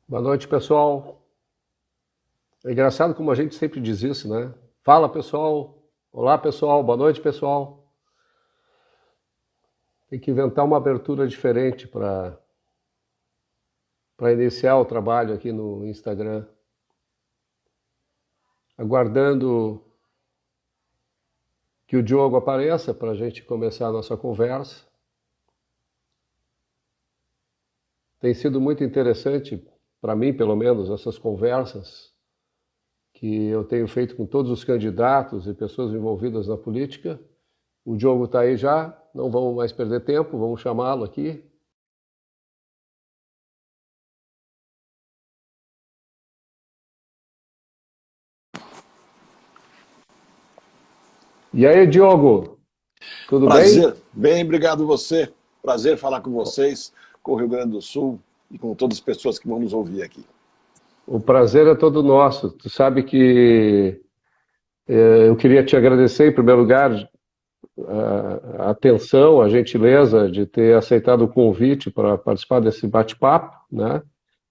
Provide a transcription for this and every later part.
Boa noite, pessoal. É engraçado como a gente sempre diz isso, né? Fala, pessoal. Olá, pessoal. Boa noite, pessoal. Tem que inventar uma abertura diferente para iniciar o trabalho aqui no Instagram. Aguardando que o Diogo apareça para a gente começar a nossa conversa. Tem sido muito interessante, para mim, pelo menos, essas conversas que eu tenho feito com todos os candidatos e pessoas envolvidas na política. O Diogo está aí já, não vamos mais perder tempo, vamos chamá-lo aqui. E aí, Diogo, tudo bem? Prazer, bem, obrigado você. Prazer falar com vocês, com o Rio Grande do Sul e com todas as pessoas que vão nos ouvir aqui. O prazer é todo nosso. Tu sabe que eu queria te agradecer, em primeiro lugar, a atenção, a gentileza de ter aceitado o convite para participar desse bate-papo, né?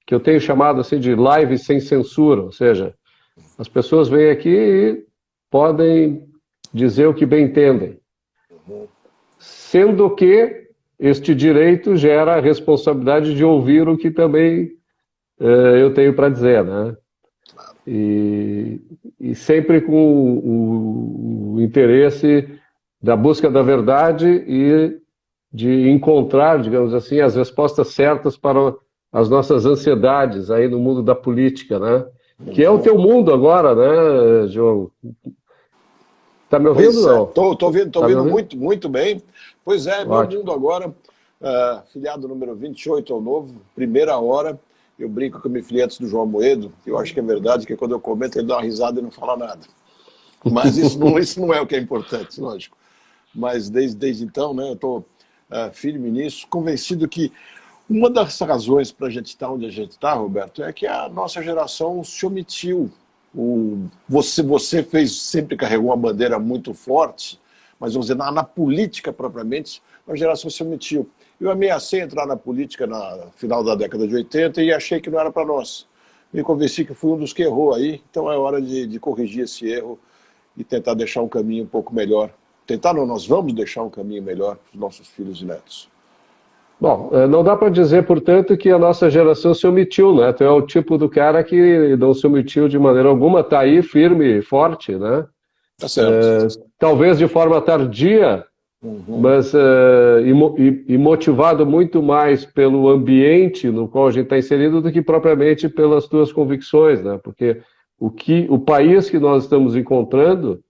Que eu tenho chamado assim de live sem censura, ou seja, as pessoas vêm aqui e podem dizer o que bem entendem, sendo que este direito gera a responsabilidade de ouvir o que também eu tenho para dizer, né? E, e sempre com o interesse da busca da verdade e de encontrar, digamos assim, as respostas certas para as nossas ansiedades aí no mundo da política, né? Que é o teu mundo agora, né, João? Tá me ouvindo Pois ou é, não? tô Tá me ouvindo ouvindo? muito, muito bem. Pois é, meu Ótimo. mundo agora, filiado número 28 ao novo, primeira hora. Eu brinco que eu me filiei antes do João Moedo. Eu acho que é verdade que quando eu comento ele dá uma risada e não fala nada. Mas isso não é o que é importante, lógico. Mas desde então, né, eu estou firme nisso, convencido que uma das razões para a gente estar onde a gente está, Roberto, é que a nossa geração se omitiu. Você fez, sempre carregou uma bandeira muito forte, mas vamos dizer, na política propriamente, a geração se omitiu. Eu ameacei entrar na política no final da década de 80 e achei que não era para nós. Me convenci que fui um dos que errou aí, então é hora de corrigir esse erro e tentar deixar um caminho um pouco melhor. Tentar não, nós vamos deixar um caminho melhor para os nossos filhos e netos. Bom, não dá para dizer, portanto, que a nossa geração se omitiu, né? Tu é o tipo do cara que não se omitiu de maneira alguma, está aí firme e forte, né? Tá certo. Talvez de forma tardia, Uhum. mas e motivado muito mais pelo ambiente no qual a gente está inserido do que propriamente pelas tuas convicções, né? Porque o país que nós estamos encontrando,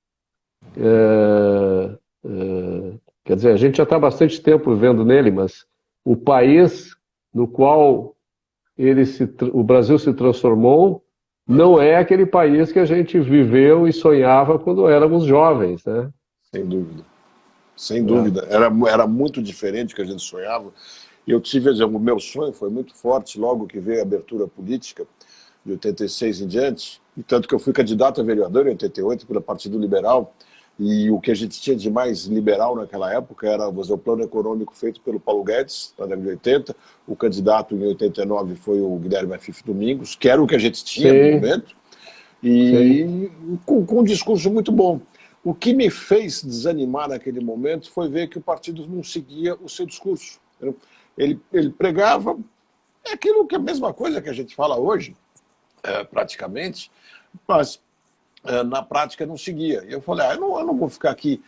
é, quer dizer, a gente já está há bastante tempo vivendo nele, mas o país no qual o Brasil se transformou não é aquele país que a gente viveu e sonhava quando éramos jovens, né? Sem dúvida. Sem É. dúvida. Era muito diferente do que a gente sonhava. E eu tive, o meu sonho foi muito forte logo que veio a abertura política, de 86 em diante, e tanto que eu fui candidato a vereador em 88 pelo Partido Liberal, e o que a gente tinha de mais liberal naquela época era o plano econômico feito pelo Paulo Guedes, na década de 80, o candidato em 89 foi o Guilherme Afif Domingos, que era o que a gente tinha no Sim, momento, sim. e com um discurso muito bom. O que me fez desanimar naquele momento foi ver que o partido não seguia o seu discurso. Ele pregava aquilo que é a mesma coisa que a gente fala hoje, praticamente, mas na prática não seguia. E eu falei, eu não vou ficar aqui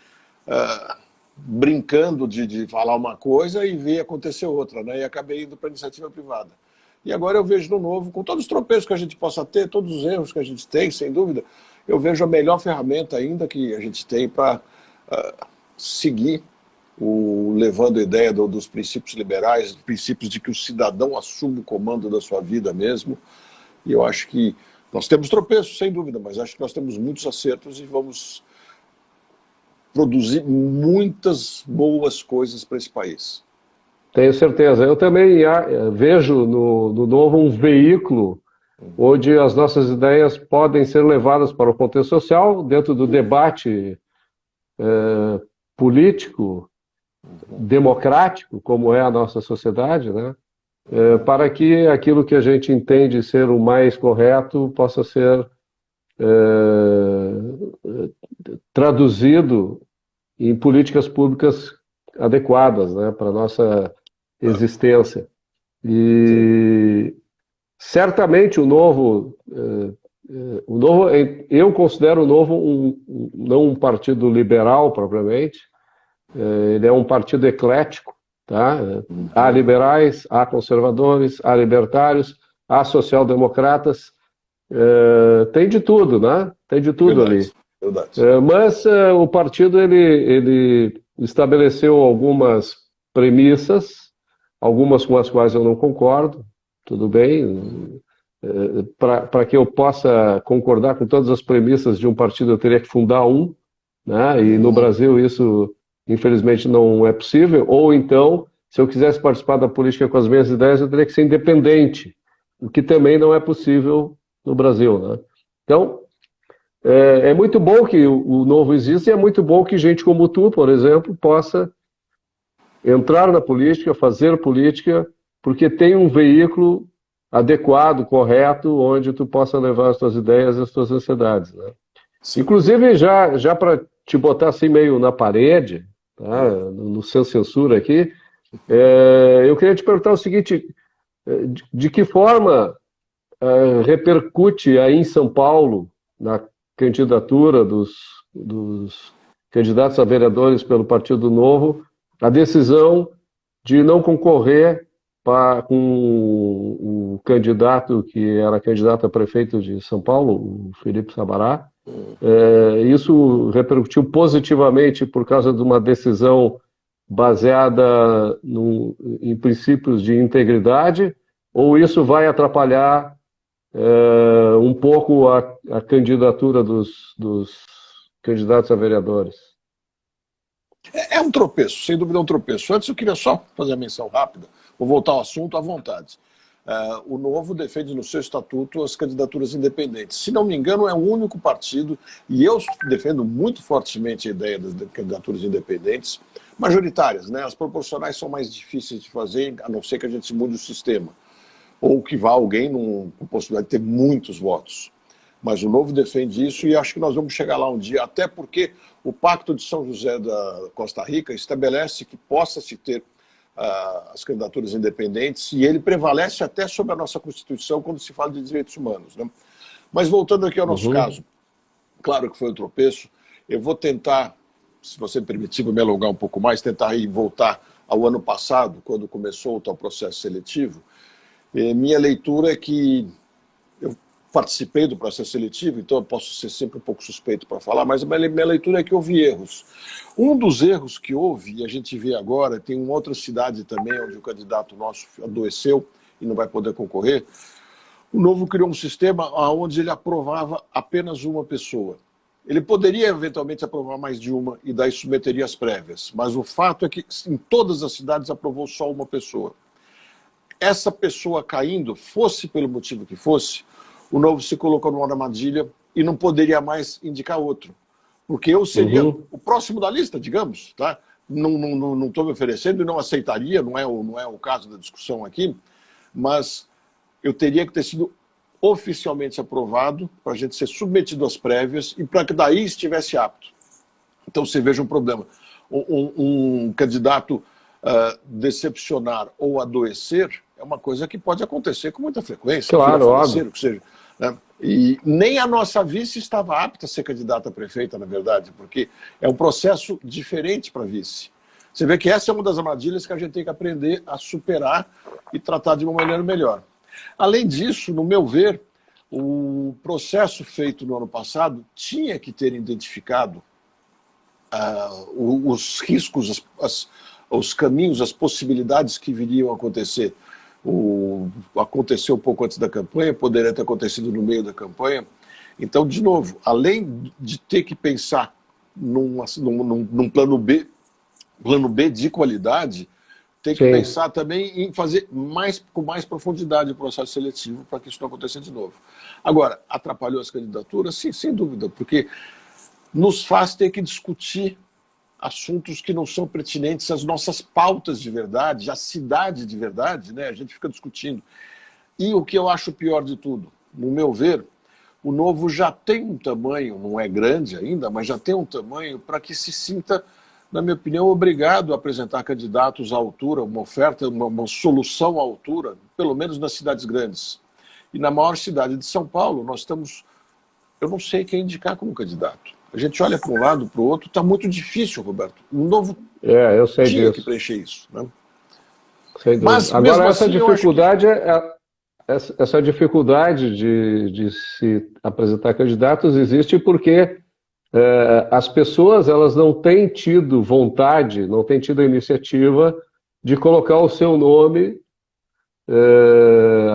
brincando de falar uma coisa e ver acontecer outra, né? E acabei indo para a iniciativa privada. E agora eu vejo no novo, com todos os tropeços que a gente possa ter, todos os erros que a gente tem, sem dúvida, eu vejo a melhor ferramenta ainda que a gente tem para seguir levando a ideia dos princípios liberais, dos princípios de que o cidadão assume o comando da sua vida mesmo. E eu acho que nós temos tropeços, sem dúvida, mas acho que nós temos muitos acertos e vamos produzir muitas boas coisas para esse país. Tenho certeza. Eu também vejo no Novo um veículo onde as nossas ideias podem ser levadas para o contexto social, dentro do debate político, democrático, como é a nossa sociedade, né? para que aquilo que a gente entende ser o mais correto possa ser traduzido em políticas públicas adequadas, né, para a nossa existência. E certamente eu considero o Novo não um partido liberal propriamente, ele é um partido eclético, tá? Há liberais, há conservadores, há libertários, há social-democratas, tem de tudo, né? Tem de tudo ali. Verdade. Mas o partido ele estabeleceu algumas premissas, algumas com as quais eu não concordo, tudo bem. Para que eu possa concordar com todas as premissas de um partido, eu teria que fundar um, né? E no Brasil isso, infelizmente, não é possível. Ou então, se eu quisesse participar da política com as minhas ideias, eu teria que ser independente, o que também não é possível no Brasil, né? Então, é muito bom que o Novo exista e é muito bom que gente como tu, por exemplo, possa entrar na política, fazer política, porque tem um veículo adequado, correto, onde tu possa levar as tuas ideias e as tuas ansiedades, né? Inclusive, já para te botar assim meio na parede, tá? No sem censura aqui, eu queria te perguntar o seguinte, de que forma repercute aí em São Paulo, na candidatura dos candidatos a vereadores pelo Partido Novo, a decisão de não concorrer com o candidato que era candidato a prefeito de São Paulo, o Felipe Sabará. Isso repercutiu positivamente por causa de uma decisão baseada em princípios de integridade, ou isso vai atrapalhar um pouco a candidatura dos candidatos a vereadores? É um tropeço, sem dúvida é um tropeço. Antes eu queria só fazer a menção rápida, vou voltar ao assunto à vontade. O Novo defende no seu estatuto as candidaturas independentes. Se não me engano, é o único partido, e eu defendo muito fortemente a ideia das candidaturas independentes, majoritárias, né? As proporcionais são mais difíceis de fazer, a não ser que a gente mude o sistema, ou que vá alguém com possibilidade de ter muitos votos. Mas o Novo defende isso e acho que nós vamos chegar lá um dia, até porque o Pacto de São José da Costa Rica estabelece que possa-se ter as candidaturas independentes e ele prevalece até sobre a nossa Constituição quando se fala de direitos humanos, né? Mas voltando aqui ao nosso caso, claro que foi um tropeço, eu vou tentar, se você me permitir, vou me alongar um pouco mais, tentar voltar ao ano passado, quando começou o tal processo seletivo. Minha leitura é que eu participei do processo seletivo, então eu posso ser sempre um pouco suspeito para falar, mas a minha leitura é que houve erros. Um dos erros que houve, e a gente vê agora, tem uma outra cidade também, onde o candidato nosso adoeceu e não vai poder concorrer, o Novo criou um sistema onde ele aprovava apenas uma pessoa. Ele poderia eventualmente aprovar mais de uma e daí submeteria as prévias, mas o fato é que em todas as cidades aprovou só uma pessoa. Essa pessoa caindo, fosse pelo motivo que fosse, o Novo se colocou numa armadilha e não poderia mais indicar outro. Porque eu seria o próximo da lista, digamos. Tá? Não estou me oferecendo e não aceitaria, não é o caso da discussão aqui, mas eu teria que ter sido oficialmente aprovado para a gente ser submetido às prévias e para que daí estivesse apto. Então você veja um problema. Um candidato decepcionar ou adoecer é uma coisa que pode acontecer com muita frequência. Claro, óbvio. O que seja, né? E nem a nossa vice estava apta a ser candidata a prefeita, na verdade, porque é um processo diferente para vice. Você vê que essa é uma das armadilhas que a gente tem que aprender a superar e tratar de uma maneira melhor. Além disso, no meu ver, o processo feito no ano passado tinha que ter identificado os riscos, os caminhos, as possibilidades que viriam a acontecer. Aconteceu um pouco antes da campanha, poderia ter acontecido no meio da campanha. Então, de novo, além de ter que pensar num plano B de qualidade, tem que pensar também em fazer com mais profundidade o processo seletivo para que isso não aconteça de novo. Agora, atrapalhou as candidaturas? Sim, sem dúvida, porque nos faz ter que discutir assuntos que não são pertinentes às nossas pautas de verdade, à cidade de verdade, né? A gente fica discutindo. E o que eu acho pior de tudo, no meu ver, o Novo já tem um tamanho, não é grande ainda, mas já tem um tamanho para que se sinta, na minha opinião, obrigado a apresentar candidatos à altura, uma oferta, uma solução à altura, pelo menos nas cidades grandes. E na maior cidade de São Paulo, nós estamos... Eu não sei quem indicar como candidato. A gente olha para um lado, para o outro, está muito difícil, Roberto. O Novo Eu sei tinha disso. que preencher isso, né? Sem dúvida. Mas, agora, mesmo essa assim, dificuldade, essa dificuldade de se apresentar candidatos existe porque as pessoas elas não têm tido vontade, não têm tido a iniciativa de colocar o seu nome,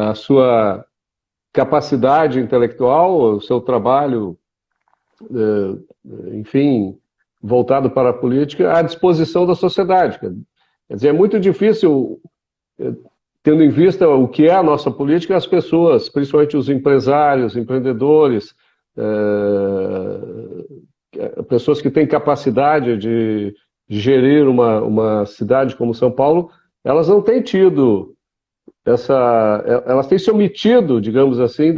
a sua capacidade intelectual, o seu trabalho, enfim, voltado para a política, à disposição da sociedade. Quer dizer, é muito difícil, tendo em vista o que é a nossa política, as pessoas, principalmente os empresários, empreendedores, pessoas que têm capacidade de gerir uma cidade como São Paulo, elas não têm tido elas têm se omitido, digamos assim,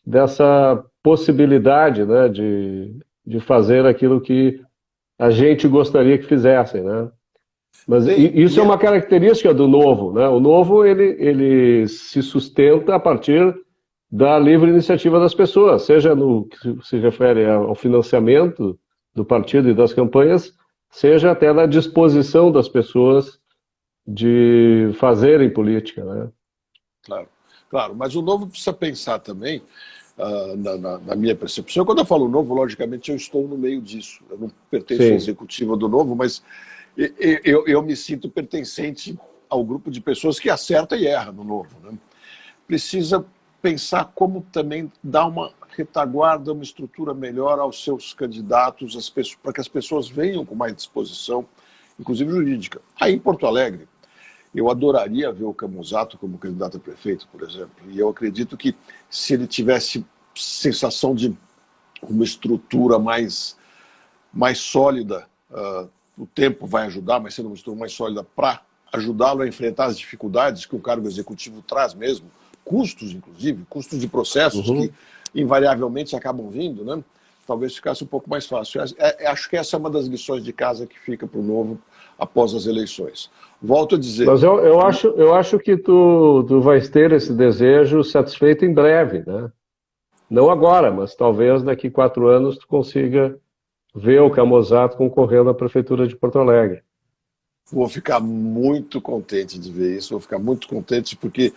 dessa possibilidade, né, de fazer aquilo que a gente gostaria que fizessem, né? Mas isso é uma característica do Novo, né? O Novo ele se sustenta a partir da livre iniciativa das pessoas, seja no que se refere ao financiamento do partido e das campanhas, seja até na disposição das pessoas de fazerem política, né? Claro, claro, mas o Novo precisa pensar também, na minha percepção. Quando eu falo Novo, logicamente eu estou no meio disso. Eu não pertenço à executiva do Novo, mas eu me sinto pertencente ao grupo de pessoas que acerta e erra no Novo, né? Precisa pensar como também dar uma retaguarda, uma estrutura melhor aos seus candidatos, para que as pessoas venham com mais disposição, inclusive jurídica. Aí em Porto Alegre, eu adoraria ver o Camusato como candidato a prefeito, por exemplo. E eu acredito que se ele tivesse sensação de uma estrutura mais sólida, o tempo vai ajudar, mas sendo uma estrutura mais sólida para ajudá-lo a enfrentar as dificuldades que o cargo executivo traz mesmo, custos, inclusive, custos de processos que invariavelmente acabam vindo, né? Talvez ficasse um pouco mais fácil. Acho que essa é uma das lições de casa que fica para o Novo após as eleições. Volto a dizer... Mas eu acho que tu vais ter esse desejo satisfeito em breve, né? Não agora, mas talvez daqui 4 anos tu consiga ver o Camusato concorrendo à Prefeitura de Porto Alegre. Vou ficar muito contente de ver isso, vou ficar muito contente porque...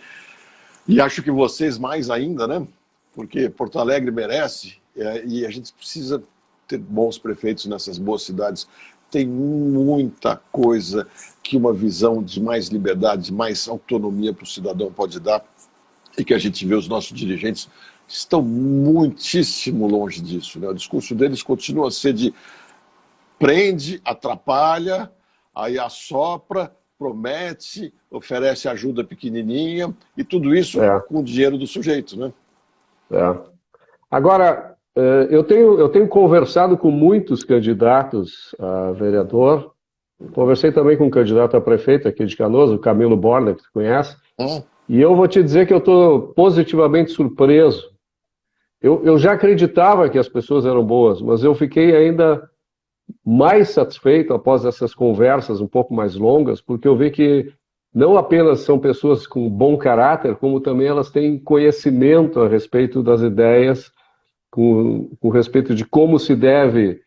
E acho que vocês mais ainda, né? Porque Porto Alegre merece, e a gente precisa ter bons prefeitos nessas boas cidades. Tem muita coisa que uma visão de mais liberdade, de mais autonomia para o cidadão pode dar, e que a gente vê os nossos dirigentes estão muitíssimo longe disso, né? O discurso deles continua a ser de prende, atrapalha, aí assopra, promete, oferece ajuda pequenininha, e tudo isso com o dinheiro do sujeito, né? Agora, eu tenho conversado com muitos candidatos a vereador, conversei também com um candidato a prefeito aqui de Canoas, o Camilo Borner, que tu conhece, e eu vou te dizer que eu estou positivamente surpreso. Eu já acreditava que as pessoas eram boas, mas eu fiquei ainda mais satisfeito após essas conversas um pouco mais longas, porque eu vi que não apenas são pessoas com bom caráter, como também elas têm conhecimento a respeito das ideias, com respeito de como se deve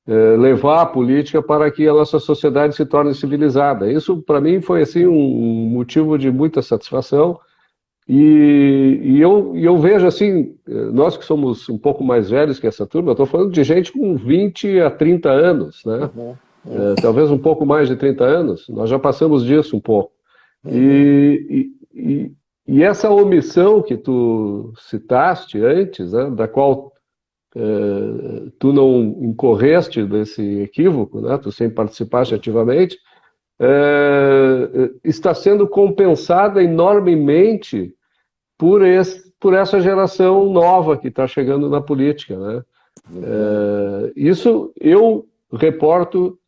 levar a política para que a nossa sociedade se torne civilizada. Isso, para mim, foi assim, um motivo de muita satisfação. E eu vejo assim, nós que somos um pouco mais velhos que essa turma, eu estou falando de gente com 20 a 30 anos, né? Talvez um pouco mais de 30 anos, nós já passamos disso um pouco. E essa omissão que tu citaste antes, né, da qual tu não incorreste desse equívoco, né, tu sempre participaste ativamente, está sendo compensada enormemente por essa geração nova que está chegando na política, né? Isso eu reporto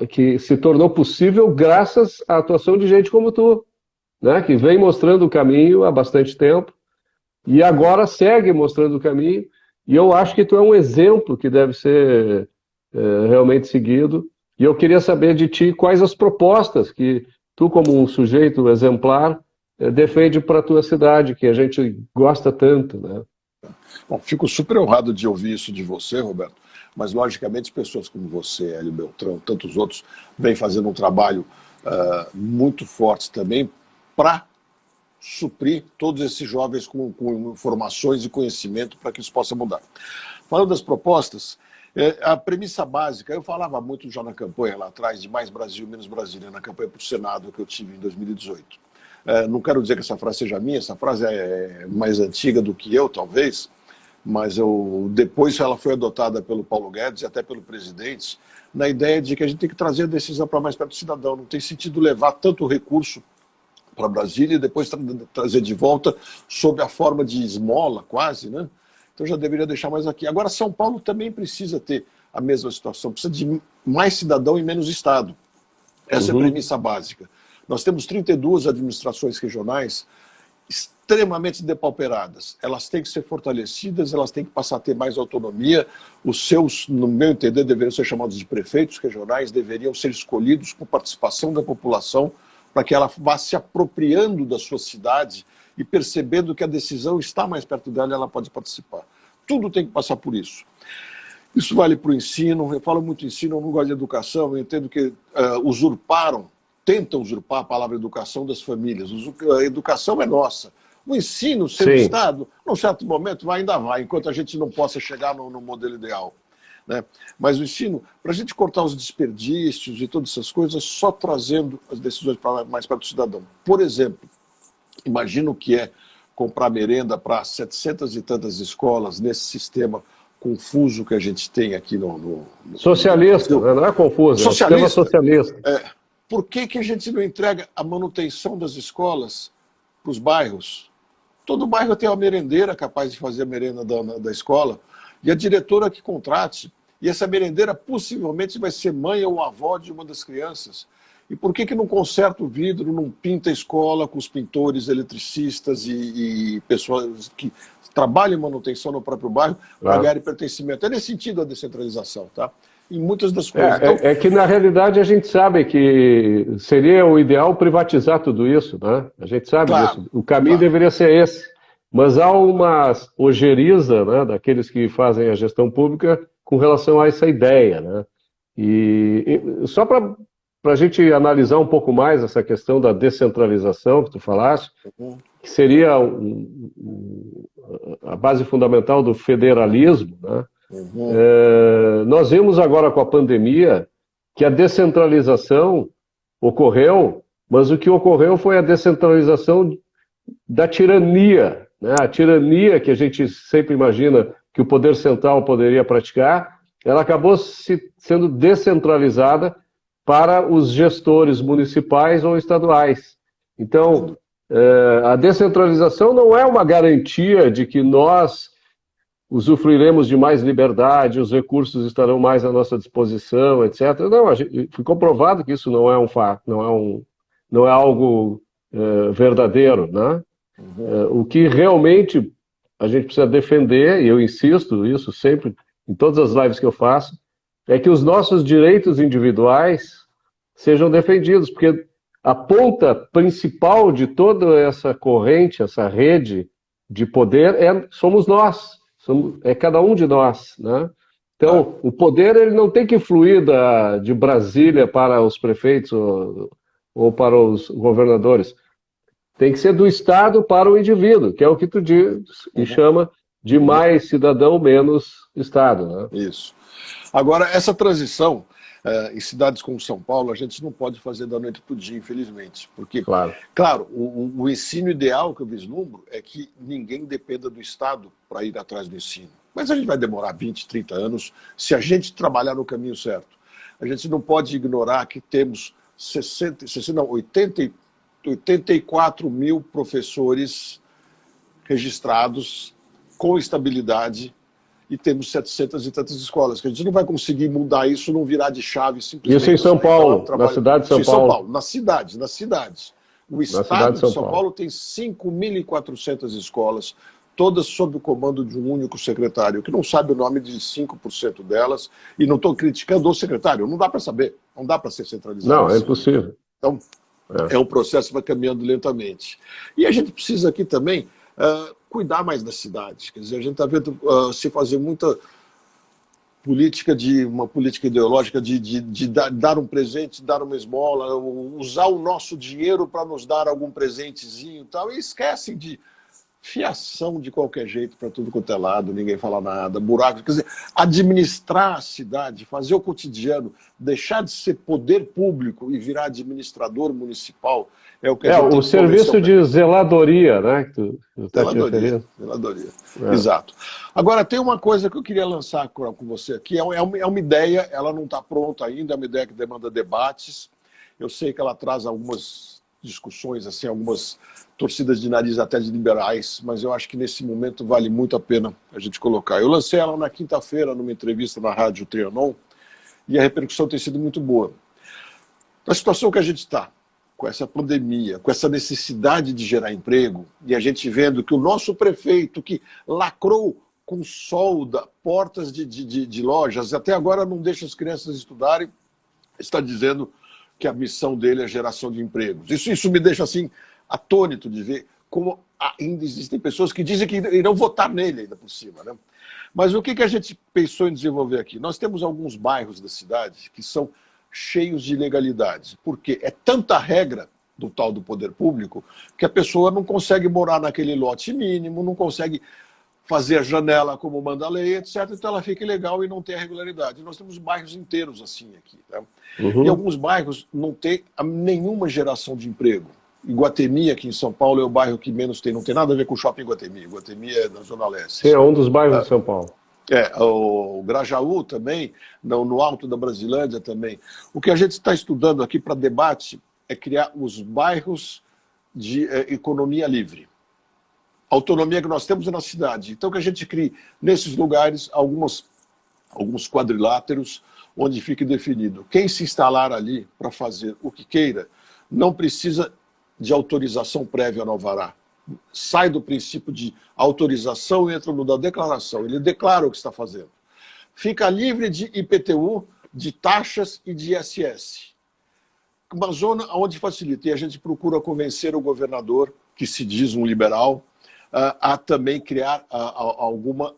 que se tornou possível graças à atuação de gente como tu, né? Que vem mostrando o caminho há bastante tempo e agora segue mostrando o caminho. E eu acho que tu é um exemplo que deve ser realmente seguido. E eu queria saber de ti quais as propostas que tu, como um sujeito exemplar, defende para a tua cidade, que a gente gosta tanto, né? Bom, fico super honrado de ouvir isso de você, Roberto, mas logicamente pessoas como você, Hélio Beltrão, tantos outros, vêm fazendo um trabalho muito forte também para suprir todos esses jovens com informações e conhecimento para que isso possa mudar. Falando das propostas, a premissa básica, eu falava muito já na campanha lá atrás de Mais Brasil, Menos Brasília, na campanha para o Senado que eu tive em 2018. Não quero dizer que essa frase seja minha, essa frase é mais antiga do que eu, talvez, mas depois ela foi adotada pelo Paulo Guedes e até pelo presidente, na ideia de que a gente tem que trazer a decisão para mais perto do cidadão. Não tem sentido levar tanto recurso para Brasília e depois trazer de volta sob a forma de esmola, quase, né? Então já deveria deixar mais aqui. Agora, São Paulo também precisa ter a mesma situação, precisa de mais cidadão e menos Estado. Essa é a premissa básica. Nós temos 32 administrações regionais extremamente depauperadas. Elas têm que ser fortalecidas, elas têm que passar a ter mais autonomia. Os seus, no meu entender, deveriam ser chamados de prefeitos regionais, deveriam ser escolhidos com participação da população, para que ela vá se apropriando da sua cidade e percebendo que a decisão está mais perto dela e ela pode participar. Tudo tem que passar por isso. Isso vale para o ensino. Eu falo muito ensino, eu não gosto de educação, eu entendo que tentam usurpar a palavra educação das famílias. A educação é nossa. O ensino, sendo Estado, num certo momento ainda vai, enquanto a gente não possa chegar no modelo ideal. Né? Mas o ensino, para a gente cortar os desperdícios e todas essas coisas, só trazendo as decisões mais para o cidadão. Por exemplo, imagina o que é comprar merenda para 700 e tantas escolas nesse sistema confuso que a gente tem aqui no socialista, não é confuso, socialista. É um sistema socialista. Por que a gente não entrega a manutenção das escolas para os bairros? Todo bairro tem uma merendeira capaz de fazer a merenda da escola, e a diretora que contrate, e essa merendeira possivelmente vai ser mãe ou avó de uma das crianças. E por que não conserta o vidro, não pinta a escola com os pintores, eletricistas e pessoas que trabalham em manutenção no próprio bairro, pagarem pertencimento? É nesse sentido a descentralização, tá? Em muitas das coisas. É que, na realidade, a gente sabe que seria o ideal privatizar tudo isso, né? A gente sabe disso. O caminho deveria ser esse. Mas há uma ojeriza, né, daqueles que fazem a gestão pública com relação a essa ideia, né? E só para a gente analisar um pouco mais essa questão da descentralização que tu falaste, que seria a base fundamental do federalismo, né? Nós vimos agora com a pandemia que a descentralização ocorreu, mas o que ocorreu foi a descentralização da tirania, né? A tirania que a gente sempre imagina que o poder central poderia praticar, ela acabou sendo descentralizada para os gestores municipais ou estaduais. Então, a descentralização não é uma garantia de que nós usufruiremos de mais liberdade, os recursos estarão mais à nossa disposição, etc. Não, ficou provado que isso não é um fato, não é algo verdadeiro, né? O que realmente a gente precisa defender, e eu insisto isso sempre em todas as lives que eu faço, é que os nossos direitos individuais sejam defendidos, porque a ponta principal de toda essa corrente, essa rede de poder somos nós. É cada um de nós, né? Então, o poder ele não tem que fluir de Brasília para os prefeitos ou para os governadores. Tem que ser do Estado para o indivíduo, que é o que tu diz e chama de mais cidadão, menos Estado, né? Isso. Agora, essa transição em cidades como São Paulo, a gente não pode fazer da noite para o dia, infelizmente. Porque, claro, o ensino ideal que eu vislumbro é que ninguém dependa do Estado para ir atrás do ensino. Mas a gente vai demorar 20, 30 anos se a gente trabalhar no caminho certo. A gente não pode ignorar que temos 84 mil professores registrados com estabilidade e temos 700 e tantas escolas, que a gente não vai conseguir mudar isso, não virar de chave simplesmente. Isso em São Paulo, na cidade de São Paulo. Na cidade. O estado de São Paulo tem 5.400 escolas, todas sob o comando de um único secretário, que não sabe o nome de 5% delas, e não estou criticando o secretário, não dá para saber, não dá para ser centralizado. Não, é impossível. Então, é um processo que vai caminhando lentamente. E a gente precisa aqui também cuidar mais da cidade. Quer dizer, a gente está vendo se fazer muita uma política ideológica de dar um presente, dar uma esmola, usar o nosso dinheiro para nos dar algum presentezinho e tal, e esquecem de fiação de qualquer jeito para tudo quanto é lado, ninguém fala nada, buraco. Quer dizer, administrar a cidade, fazer o cotidiano, deixar de ser poder público e virar administrador municipal é o que a gente tem o serviço de zeladoria, né? Que tu tá te referindo. Zeladoria. Exato. Agora, tem uma coisa que eu queria lançar com você aqui, é uma ideia, ela não está pronta ainda, é uma ideia que demanda debates. Eu sei que ela traz algumas discussões, assim, algumas torcidas de nariz até de liberais, mas eu acho que nesse momento vale muito a pena a gente colocar. Eu lancei ela na quinta-feira numa entrevista na Rádio Trianon e a repercussão tem sido muito boa. Na situação que a gente está, com essa pandemia, com essa necessidade de gerar emprego, e a gente vendo que o nosso prefeito, que lacrou com solda portas de lojas, até agora não deixa as crianças estudarem, está dizendo que a missão dele é a geração de empregos. Isso me deixa assim atônito de ver como ainda existem pessoas que dizem que irão votar nele ainda por cima, né? Mas o que a gente pensou em desenvolver aqui? Nós temos alguns bairros da cidade que são cheios de ilegalidades, porque é tanta regra do tal do poder público que a pessoa não consegue morar naquele lote mínimo, não consegue fazer a janela como manda a lei, etc. Então ela fica ilegal e não tem a regularidade. Nós temos bairros inteiros assim aqui. Né? E alguns bairros não tem nenhuma geração de emprego. Iguatemi, aqui em São Paulo, é o bairro que menos tem. Não tem nada a ver com o shopping Iguatemi. Iguatemi é na Zona Leste. Sim, é um dos bairros de São Paulo. O Grajaú também, no Alto da Brasilândia também. O que a gente está estudando aqui para debate é criar os bairros de economia livre. A autonomia que nós temos é na cidade. Então que a gente crie nesses lugares alguns quadriláteros onde fique definido. Quem se instalar ali para fazer o que queira não precisa de autorização prévia no alvará. Sai do princípio de autorização e entra no da declaração. Ele declara o que está fazendo. Fica livre de IPTU, de taxas e de ISS. Uma zona onde facilita. E a gente procura convencer o governador, que se diz um liberal, a também criar alguma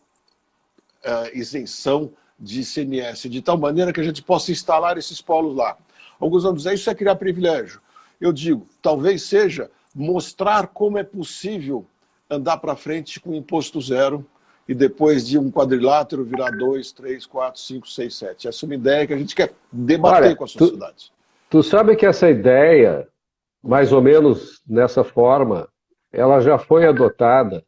isenção de ICMS, de tal maneira que a gente possa instalar esses polos lá. Alguns vão dizer, isso é criar privilégio. Eu digo, talvez seja mostrar como é possível andar para frente com imposto zero e depois de um quadrilátero virar 2, 3, 4, 5, 6, 7. Essa é uma ideia que a gente quer debater com a sociedade. Tu sabe que essa ideia, mais ou menos nessa forma, ela já foi adotada,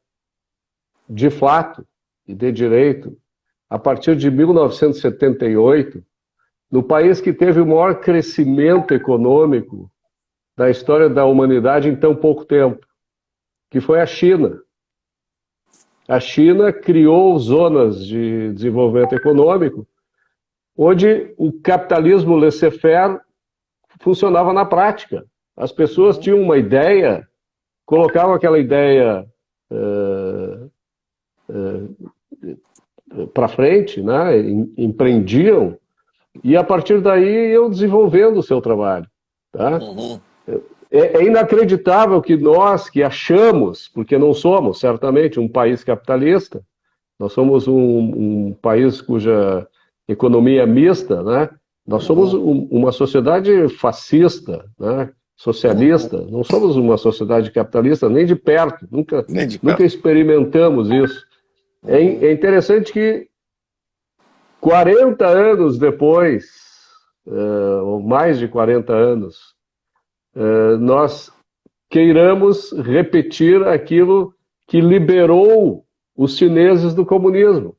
de fato e de direito, a partir de 1978, no país que teve o maior crescimento econômico da história da humanidade em tão pouco tempo, que foi a China. A China criou zonas de desenvolvimento econômico, onde o capitalismo laissez-faire funcionava na prática. As pessoas tinham uma ideia, colocavam aquela ideia para frente, né? Empreendiam, e a partir daí iam desenvolvendo o seu trabalho. Tá? É inacreditável que nós, que achamos, porque não somos, certamente, um país capitalista, nós somos um país cuja economia é mista, né? Nós somos uma sociedade fascista, né? Socialista, não somos uma sociedade capitalista nem de perto, nunca experimentamos isso. É interessante que 40 anos depois, ou mais de 40 anos, nós queiramos repetir aquilo que liberou os chineses do comunismo.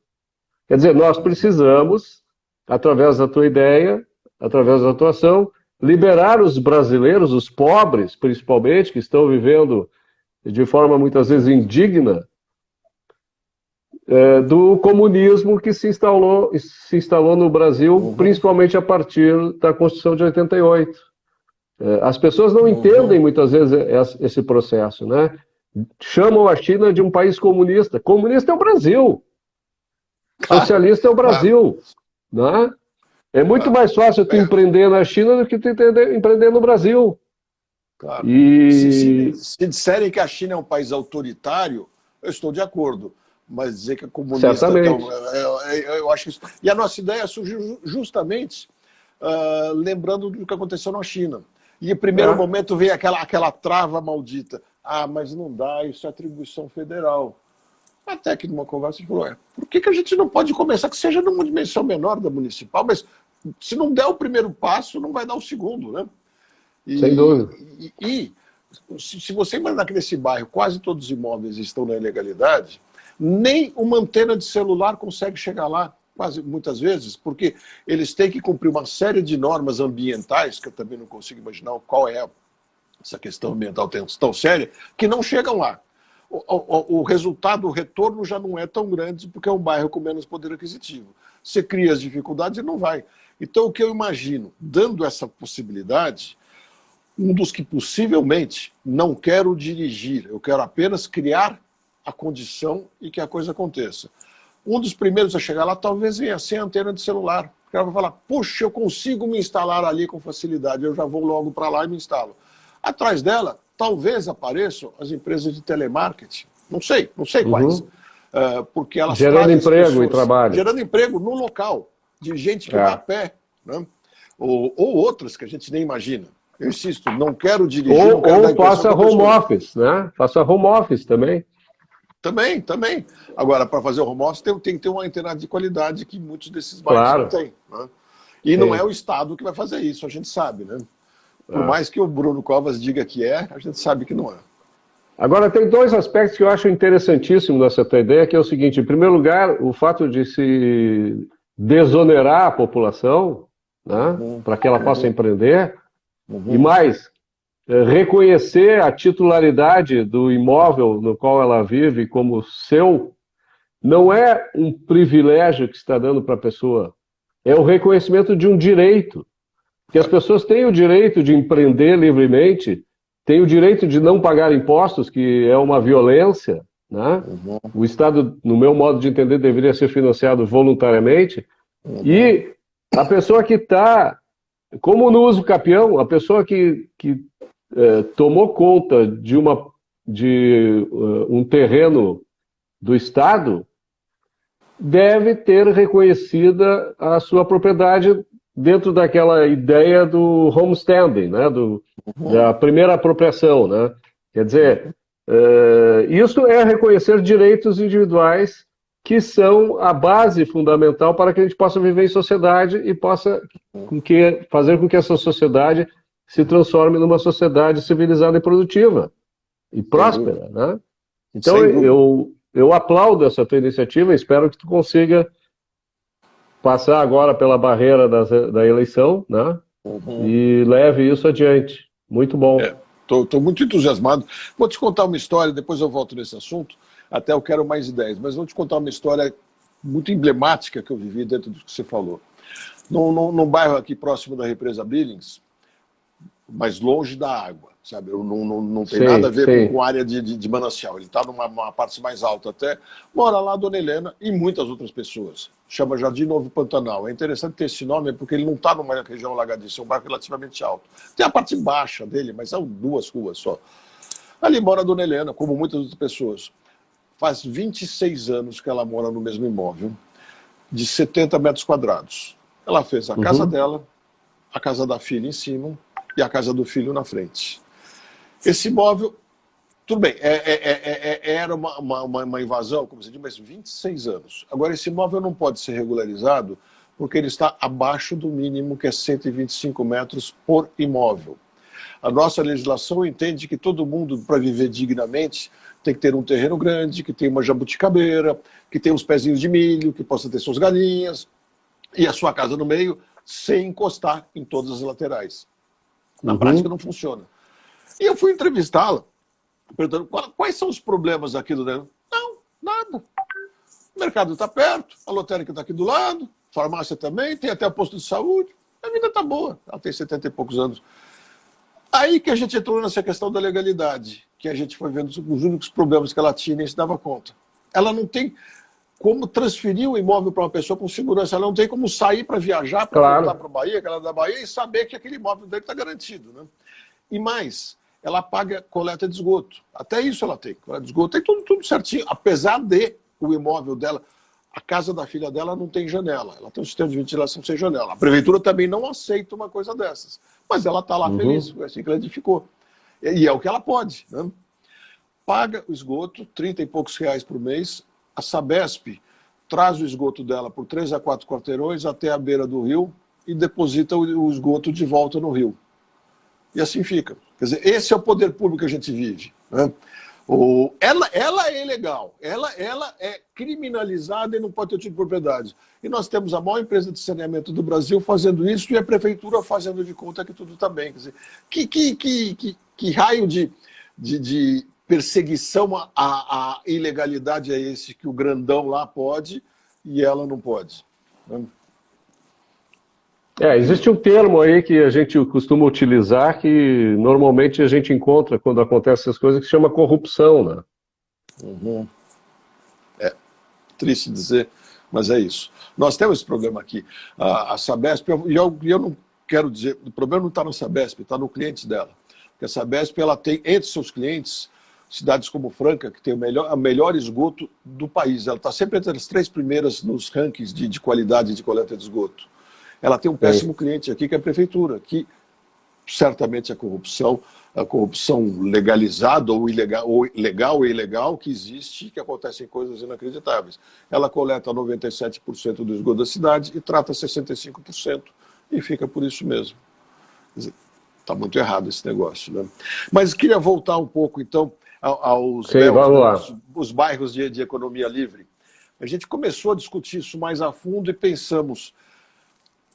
Quer dizer, nós precisamos, através da tua ideia, através da tua ação, liberar os brasileiros, os pobres, principalmente, que estão vivendo de forma muitas vezes indigna, do comunismo que se instalou no Brasil, principalmente a partir da Constituição de 88. As pessoas não entendem muitas vezes esse processo, né? Chamam a China de um país comunista. Comunista é o Brasil. Socialista é o Brasil. Né? É muito mais fácil tu empreender na China do que tu empreender no Brasil. Claro. Se disserem que a China é um país autoritário, eu estou de acordo. Mas dizer que é comunista... Certamente. Eu acho isso... E a nossa ideia surgiu justamente lembrando do que aconteceu na China. E, em primeiro momento, veio aquela trava maldita. Ah, mas não dá, isso é atribuição federal. Até que numa conversa a gente falou, por que a gente não pode começar, que seja numa dimensão menor da municipal, mas se não der o primeiro passo, não vai dar o segundo, né? Sem dúvida. E se você imaginar que nesse bairro quase todos os imóveis estão na ilegalidade, nem uma antena de celular consegue chegar lá, quase muitas vezes, porque eles têm que cumprir uma série de normas ambientais, que eu também não consigo imaginar qual é essa questão ambiental tão séria, que não chegam lá. O resultado, o retorno já não é tão grande, porque é um bairro com menos poder aquisitivo. Você cria as dificuldades e não vai. Então, o que eu imagino, dando essa possibilidade, um dos que possivelmente não quero dirigir, eu quero apenas criar a condição e que a coisa aconteça. Um dos primeiros a chegar lá talvez venha ser a antena de celular. O cara vai falar, puxa, eu consigo me instalar ali com facilidade, eu já vou logo para lá e me instalo. Atrás dela, talvez apareçam as empresas de telemarketing, não sei quais. Porque elas gerando emprego e trabalho. Gerando emprego no local, de gente que vai a pé, né? Ou outras que a gente nem imagina. Eu insisto, não quero dirigir... Ou faça home office, né? Faça home office também. Também. Agora, para fazer o home office, tem que ter uma internet de qualidade que muitos desses bairros não têm. Né? E não é o Estado que vai fazer isso, a gente sabe, né? Por mais que o Bruno Covas diga que a gente sabe que não é. Agora, tem dois aspectos que eu acho interessantíssimo nessa tua ideia, que é o seguinte: em primeiro lugar, o fato de se desonerar a população, né, para que ela possa empreender, e mais, reconhecer a titularidade do imóvel no qual ela vive como seu, não é um privilégio que está dando para a pessoa, é o reconhecimento de um direito. Que as pessoas têm o direito de empreender livremente, têm o direito de não pagar impostos, que é uma violência, né? O Estado, no meu modo de entender, deveria ser financiado voluntariamente. E a pessoa que está, como no uso capião, a pessoa que tomou conta de um terreno do Estado deve ter reconhecida a sua propriedade dentro daquela ideia do homesteading, né? Da primeira apropriação, né? Quer dizer, isso é reconhecer direitos individuais que são a base fundamental para que a gente possa viver em sociedade e possa fazer com que essa sociedade se transforme numa sociedade civilizada e produtiva e próspera, né? Então eu aplaudo essa tua iniciativa, espero que tu consiga passar agora pela barreira da eleição, né? E leve isso adiante. Muito bom. Estou muito entusiasmado. Vou te contar uma história, depois eu volto nesse assunto, até eu quero mais ideias, mas vou te contar uma história muito emblemática que eu vivi dentro do que você falou. Num bairro aqui próximo da represa Billings, mas longe da água, sabe? Não tem nada a ver com área de manancial. Ele está numa parte mais alta até. Mora lá a Dona Helena e muitas outras pessoas. Chama Jardim Novo Pantanal. É interessante ter esse nome porque ele não está numa região alagadiça, é um bairro relativamente alto. Tem a parte baixa dele, mas são 2 ruas só. Ali mora a Dona Helena, como muitas outras pessoas. Faz 26 anos que ela mora no mesmo imóvel, de 70 metros quadrados. Ela fez a casa dela, a casa da filha em cima e a casa do filho na frente. Esse imóvel, tudo bem, era uma invasão, como você diz, mas 26 anos. Agora, esse imóvel não pode ser regularizado porque ele está abaixo do mínimo, que é 125 metros por imóvel. A nossa legislação entende que todo mundo, para viver dignamente, tem que ter um terreno grande, que tem uma jabuticabeira, que tem uns pezinhos de milho, que possa ter suas galinhas, e a sua casa no meio, sem encostar em todas as laterais. Na prática não funciona. E eu fui entrevistá-la, perguntando quais são os problemas aqui do negócio. Não, nada. O mercado está perto, a lotérica está aqui do lado, farmácia também, tem até posto de saúde, a vida está boa. Ela tem 70 e poucos anos. Aí que a gente entrou nessa questão da legalidade, que a gente foi vendo os únicos problemas que ela tinha e nem se dava conta. Ela não tem como transferir o imóvel para uma pessoa com segurança, ela não tem como sair para viajar, para voltar para a Bahia, que ela é da Bahia, e saber que aquele imóvel dele está garantido. Né? E mais, ela paga coleta de esgoto. Até isso ela tem, coleta de esgoto, tem tudo certinho, apesar de o imóvel dela, a casa da filha dela não tem janela, ela tem um sistema de ventilação sem janela. A prefeitura também não aceita uma coisa dessas, mas ela está lá feliz, foi assim que ela edificou. E é o que ela pode. Né? Paga o esgoto, 30 e poucos reais por mês, a Sabesp traz o esgoto dela por 3 a 4 quarteirões até a beira do rio e deposita o esgoto de volta no rio. E assim fica. Quer dizer, esse é o poder público que a gente vive. Né? Ela é ilegal, ela é criminalizada e não pode ter tipo de propriedade. E nós temos a maior empresa de saneamento do Brasil fazendo isso e a prefeitura fazendo de conta que tudo está bem. Quer dizer, que raio de perseguição à ilegalidade é esse que o grandão lá pode e ela não pode? Né? Existe um termo aí que a gente costuma utilizar que normalmente a gente encontra quando acontecem essas coisas que se chama corrupção, né? Uhum. É triste dizer, mas é isso. Nós temos esse problema aqui. A Sabesp, e eu não quero dizer, o problema não está na Sabesp, está no cliente dela. Porque a Sabesp ela tem entre seus clientes cidades como Franca, que tem o melhor esgoto do país. Ela está sempre entre as 3 primeiras nos rankings de qualidade de coleta de esgoto. Ela tem um péssimo cliente aqui, que é a prefeitura, que certamente a corrupção legalizada ou ilegal, ou legal ou ilegal que existe, que acontecem coisas inacreditáveis. Ela coleta 97% do esgoto da cidade e trata 65%, e fica por isso mesmo. Está muito errado esse negócio. Né? Mas queria voltar um pouco, então, aos os bairros de economia livre. A gente começou a discutir isso mais a fundo e pensamos,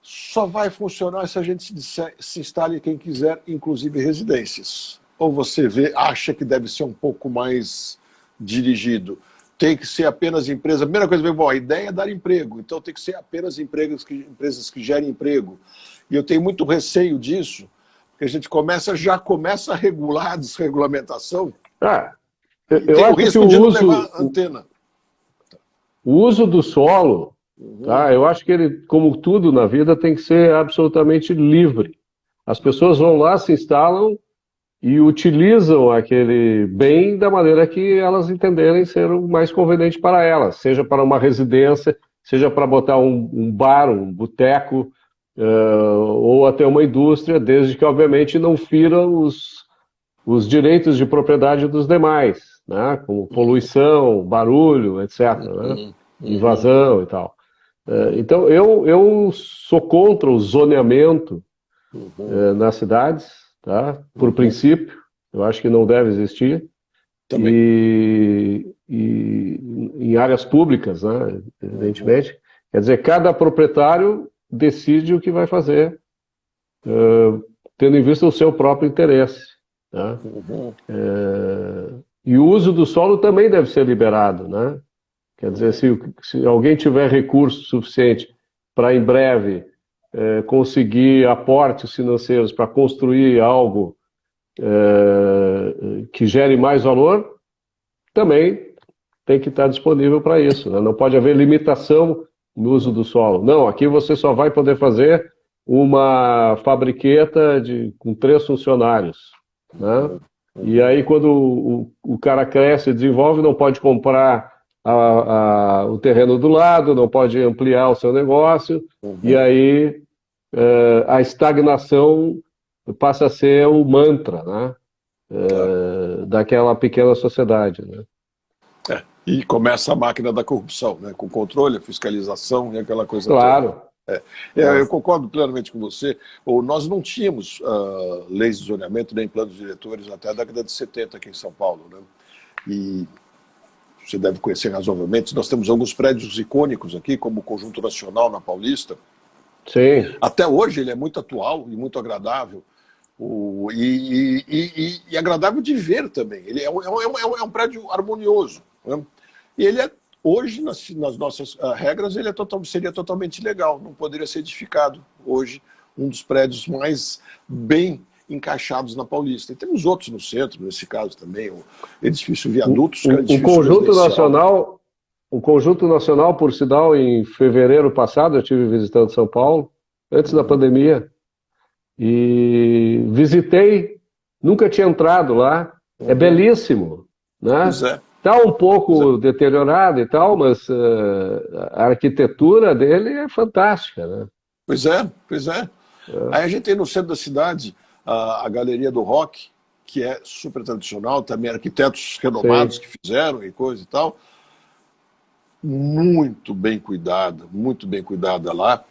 só vai funcionar se a gente se instale quem quiser, inclusive residências. Ou você acha que deve ser um pouco mais dirigido? Tem que ser apenas empresa. A primeira coisa, a ideia é dar emprego, então tem que ser apenas empresas que gerem emprego. E eu tenho muito receio disso, porque a gente já começa a regular a desregulamentação. Eu acho que o uso do solo, eu acho que ele, como tudo na vida, tem que ser absolutamente livre. As pessoas vão lá, se instalam e utilizam aquele bem da maneira que elas entenderem ser o mais conveniente para elas, seja para uma residência, seja para botar um bar, um boteco, ou até uma indústria, desde que, obviamente, não fira os direitos de propriedade dos demais, né? Como poluição, barulho, etc., né? Invasão e tal. Então, eu sou contra o zoneamento nas cidades, tá? Por princípio, eu acho que não deve existir. E em áreas públicas, né? Evidentemente. Quer dizer, cada proprietário decide o que vai fazer, tendo em vista o seu próprio interesse. Né? E o uso do solo também deve ser liberado, né? Quer dizer, se alguém tiver recurso suficiente para em breve conseguir aportes financeiros para construir algo que gere mais valor, também tem que estar disponível para isso. Né? Não pode haver limitação no uso do solo. Não, aqui você só vai poder fazer uma fabriqueta com 3 funcionários. Né? E aí, quando o cara cresce e desenvolve, não pode comprar o terreno do lado, não pode ampliar o seu negócio, e aí a estagnação passa a ser o mantra, né? Daquela pequena sociedade. Né? E começa a máquina da corrupção, né? Com controle, fiscalização e aquela coisa toda. Eu concordo plenamente com você. Nós não tínhamos leis de zoneamento nem planos diretores até a década de 70 aqui em São Paulo. Né? E você deve conhecer razoavelmente. Nós temos alguns prédios icônicos aqui, como o Conjunto Nacional na Paulista. Sim. Até hoje ele é muito atual e muito agradável. E agradável de ver também. Ele é um prédio harmonioso. Né? E ele é hoje, nas nossas regras, ele seria totalmente legal, não poderia ser edificado hoje, um dos prédios mais bem encaixados na Paulista. E temos outros no centro, nesse caso também, o edifício Viadutos, que é um edifício residencial. O Conjunto Nacional, por sinal, em fevereiro passado, eu estive visitando São Paulo, antes da pandemia, e visitei, nunca tinha entrado lá, é belíssimo, né? Pois é. Está um pouco deteriorado e tal, mas a arquitetura dele é fantástica, né? Pois é, pois é. Aí a gente tem no centro da cidade a Galeria do Rock, que é super tradicional, também arquitetos renomados que fizeram e coisa e tal. Muito bem cuidada lá,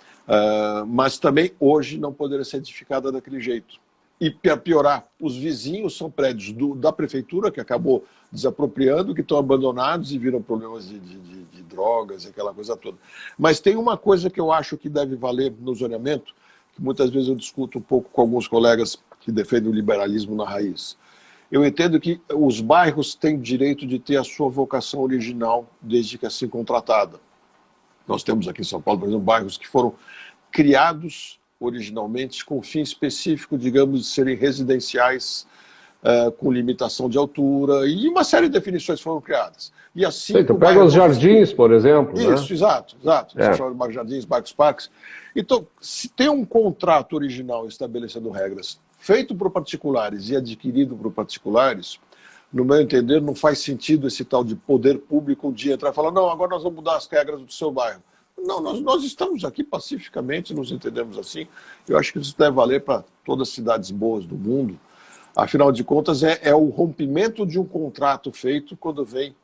mas também hoje não poderia ser edificada daquele jeito. E para piorar, os vizinhos são prédios da prefeitura, que acabou desapropriando, que estão abandonados e viram problemas de drogas, aquela coisa toda. Mas tem uma coisa que eu acho que deve valer no zoneamento, que muitas vezes eu discuto um pouco com alguns colegas que defendem o liberalismo na raiz. Eu entendo que os bairros têm direito de ter a sua vocação original, desde que assim contratada. Nós temos aqui em São Paulo, por exemplo, bairros que foram criados originalmente com fim específico, digamos, de serem residenciais, com limitação de altura, e uma série de definições foram criadas. E assim, tu pega os jardins, por exemplo. Isso, né? Exato. É. Você chama de bairros jardins, bairros parques. Então, se tem um contrato original estabelecendo regras, feito por particulares e adquirido por particulares, no meu entender, não faz sentido esse tal de poder público um dia entrar e falar, não, agora nós vamos mudar as regras do seu bairro. Não, nós estamos aqui pacificamente, nos entendemos assim. Eu acho que isso deve valer para todas as cidades boas do mundo. Afinal de contas, é o rompimento de um contrato feito quando vem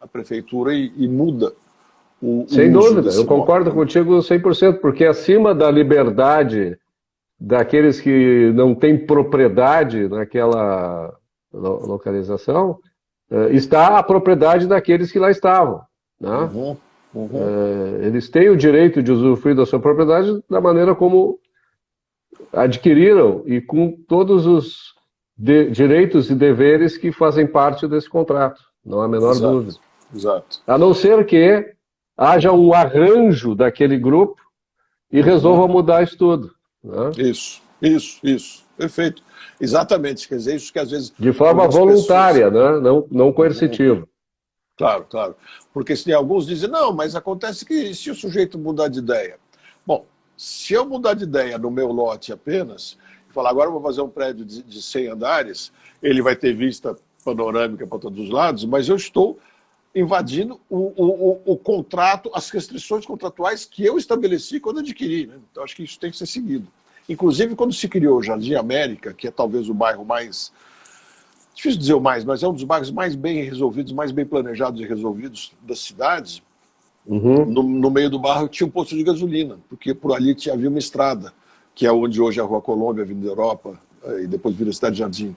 a prefeitura e muda o Sem dúvida, eu modo. concordo contigo 100%, porque acima da liberdade daqueles que não têm propriedade naquela localização, está a propriedade daqueles que lá estavam, né? Eles têm o direito de usufruir da sua propriedade da maneira como adquiriram e com todos os direitos e deveres que fazem parte desse contrato, não há a menor dúvida. Exato. A não ser que haja um arranjo daquele grupo e resolva mudar isso tudo. Né? Isso. Perfeito. Exatamente. Quer dizer, isso que às vezes... De forma voluntária, né? Não coercitiva. Claro. Porque se alguns dizem, não, mas acontece que se o sujeito mudar de ideia. Bom, se eu mudar de ideia no meu lote apenas, e falar, agora eu vou fazer um prédio de 100 andares, ele vai ter vista panorâmica para todos os lados, mas eu estou invadindo o contrato, as restrições contratuais que eu estabeleci quando adquiri. Né? Então, acho que isso tem que ser seguido. Inclusive, quando se criou o Jardim América, que é talvez o bairro mais... Difícil dizer o mais, mas é um dos bairros mais bem resolvidos, mais bem planejados e resolvidos da cidade. No meio do bairro tinha um posto de gasolina, porque por ali havia uma estrada, que é onde hoje é a Rua Colômbia, a Avenida Europa, e depois vira a Cidade Jardim.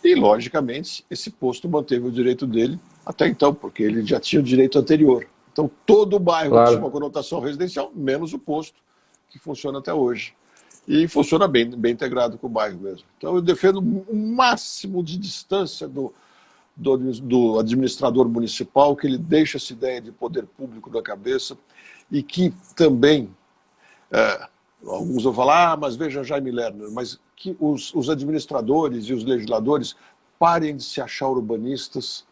E, logicamente, esse posto manteve o direito dele até então, porque ele já tinha o direito anterior. Então, todo o bairro tinha uma conotação residencial, menos o posto, que funciona até hoje. E funciona bem integrado com o bairro mesmo. Então, eu defendo o máximo de distância do administrador municipal, que ele deixa essa ideia de poder público na cabeça e que também, alguns vão falar, mas veja Jaime Lerner, mas que os administradores e os legisladores parem de se achar urbanistas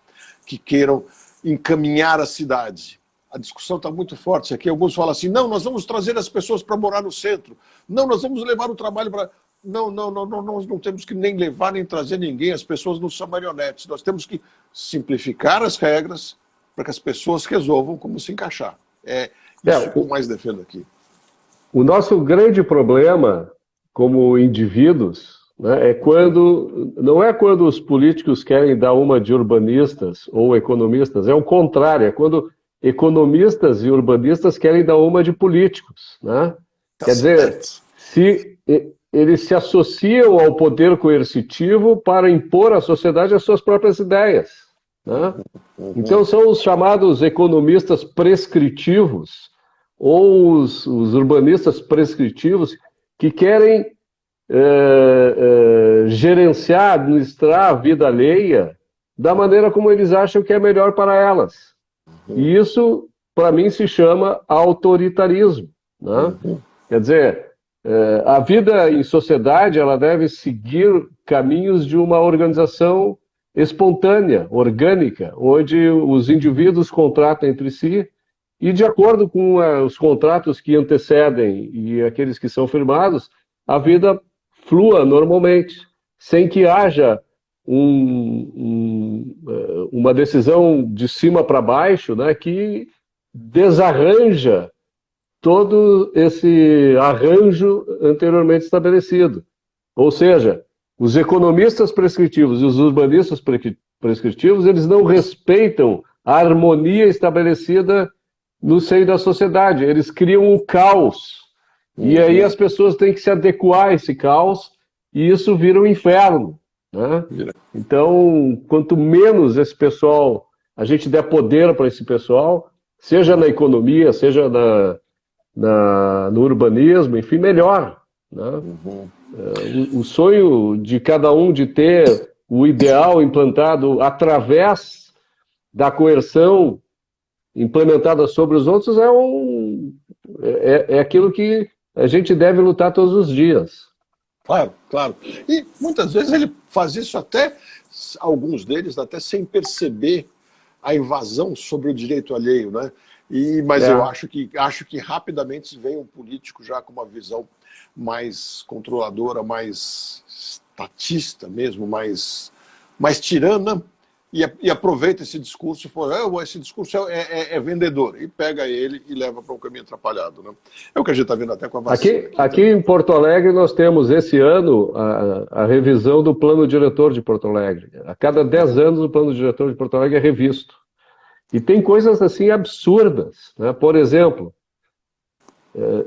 que queiram encaminhar a cidade. A discussão está muito forte aqui. Alguns falam assim, não, nós vamos trazer as pessoas para morar no centro. Não, nós vamos levar o trabalho para... Não, nós não temos que nem levar nem trazer ninguém. As pessoas não são marionetes. Nós temos que simplificar as regras para que as pessoas resolvam como se encaixar. É isso que eu mais defendo aqui. O nosso grande problema como indivíduos, né, não é quando os políticos querem dar uma de urbanistas ou economistas, é o contrário, é quando economistas e urbanistas querem dar uma de políticos. Né? Quer dizer, se eles se associam ao poder coercitivo para impor à sociedade as suas próprias ideias. Né? Então são os chamados economistas prescritivos ou os urbanistas prescritivos que querem gerenciar, administrar a vida alheia da maneira como eles acham que é melhor para elas. E isso, para mim, se chama autoritarismo, né? Quer dizer, a vida em sociedade ela deve seguir caminhos de uma organização espontânea, orgânica, onde os indivíduos contratam entre si e, de acordo com os contratos que antecedem e aqueles que são firmados, a vida flua normalmente, sem que haja uma decisão de cima para baixo, né, que desarranja todo esse arranjo anteriormente estabelecido. Ou seja, os economistas prescritivos e os urbanistas prescritivos, eles não respeitam a harmonia estabelecida no seio da sociedade. Eles criam um caos. E aí as pessoas têm que se adequar a esse caos e isso vira um inferno, né? Então, quanto menos esse pessoal, a gente der poder para esse pessoal, seja na economia, seja no urbanismo, enfim, melhor, né? O sonho de cada um de ter o ideal implantado através da coerção implementada sobre os outros é aquilo que a gente deve lutar todos os dias. Claro, claro. E muitas vezes ele faz isso até, alguns deles, até sem perceber a invasão sobre o direito alheio, né? Mas eu acho que rapidamente vem um político já com uma visão mais controladora, mais estatista mesmo, mais tirana, e aproveita esse discurso e fala, esse discurso é vendedor, e pega ele e leva para um caminho atrapalhado, né? É o que a gente está vendo até com a vacina. Aqui em Porto Alegre nós temos esse ano a revisão do plano diretor de Porto Alegre. A cada 10 anos o plano diretor de Porto Alegre é revisto. E tem coisas assim absurdas, né? Por exemplo,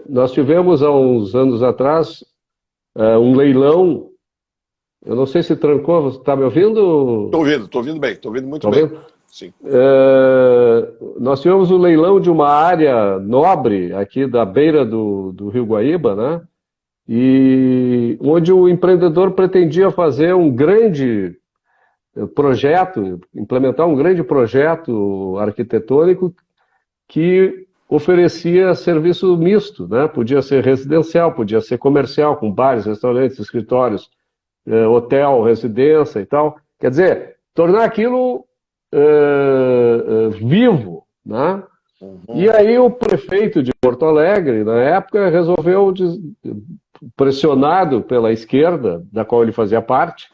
nós tivemos há uns anos atrás um leilão. Eu não sei se trancou, você está me ouvindo? Estou ouvindo bem, estou ouvindo muito bem. Sim. Nós tivemos um leilão de uma área nobre aqui da beira do Rio Guaíba, né? E onde o empreendedor pretendia fazer um grande projeto, implementar um grande projeto arquitetônico que oferecia serviço misto, né? Podia ser residencial, podia ser comercial, com bares, restaurantes, escritórios, hotel, residência e tal. Quer dizer, tornar aquilo vivo, né? E aí o prefeito de Porto Alegre, na época, resolveu, pressionado pela esquerda, da qual ele fazia parte,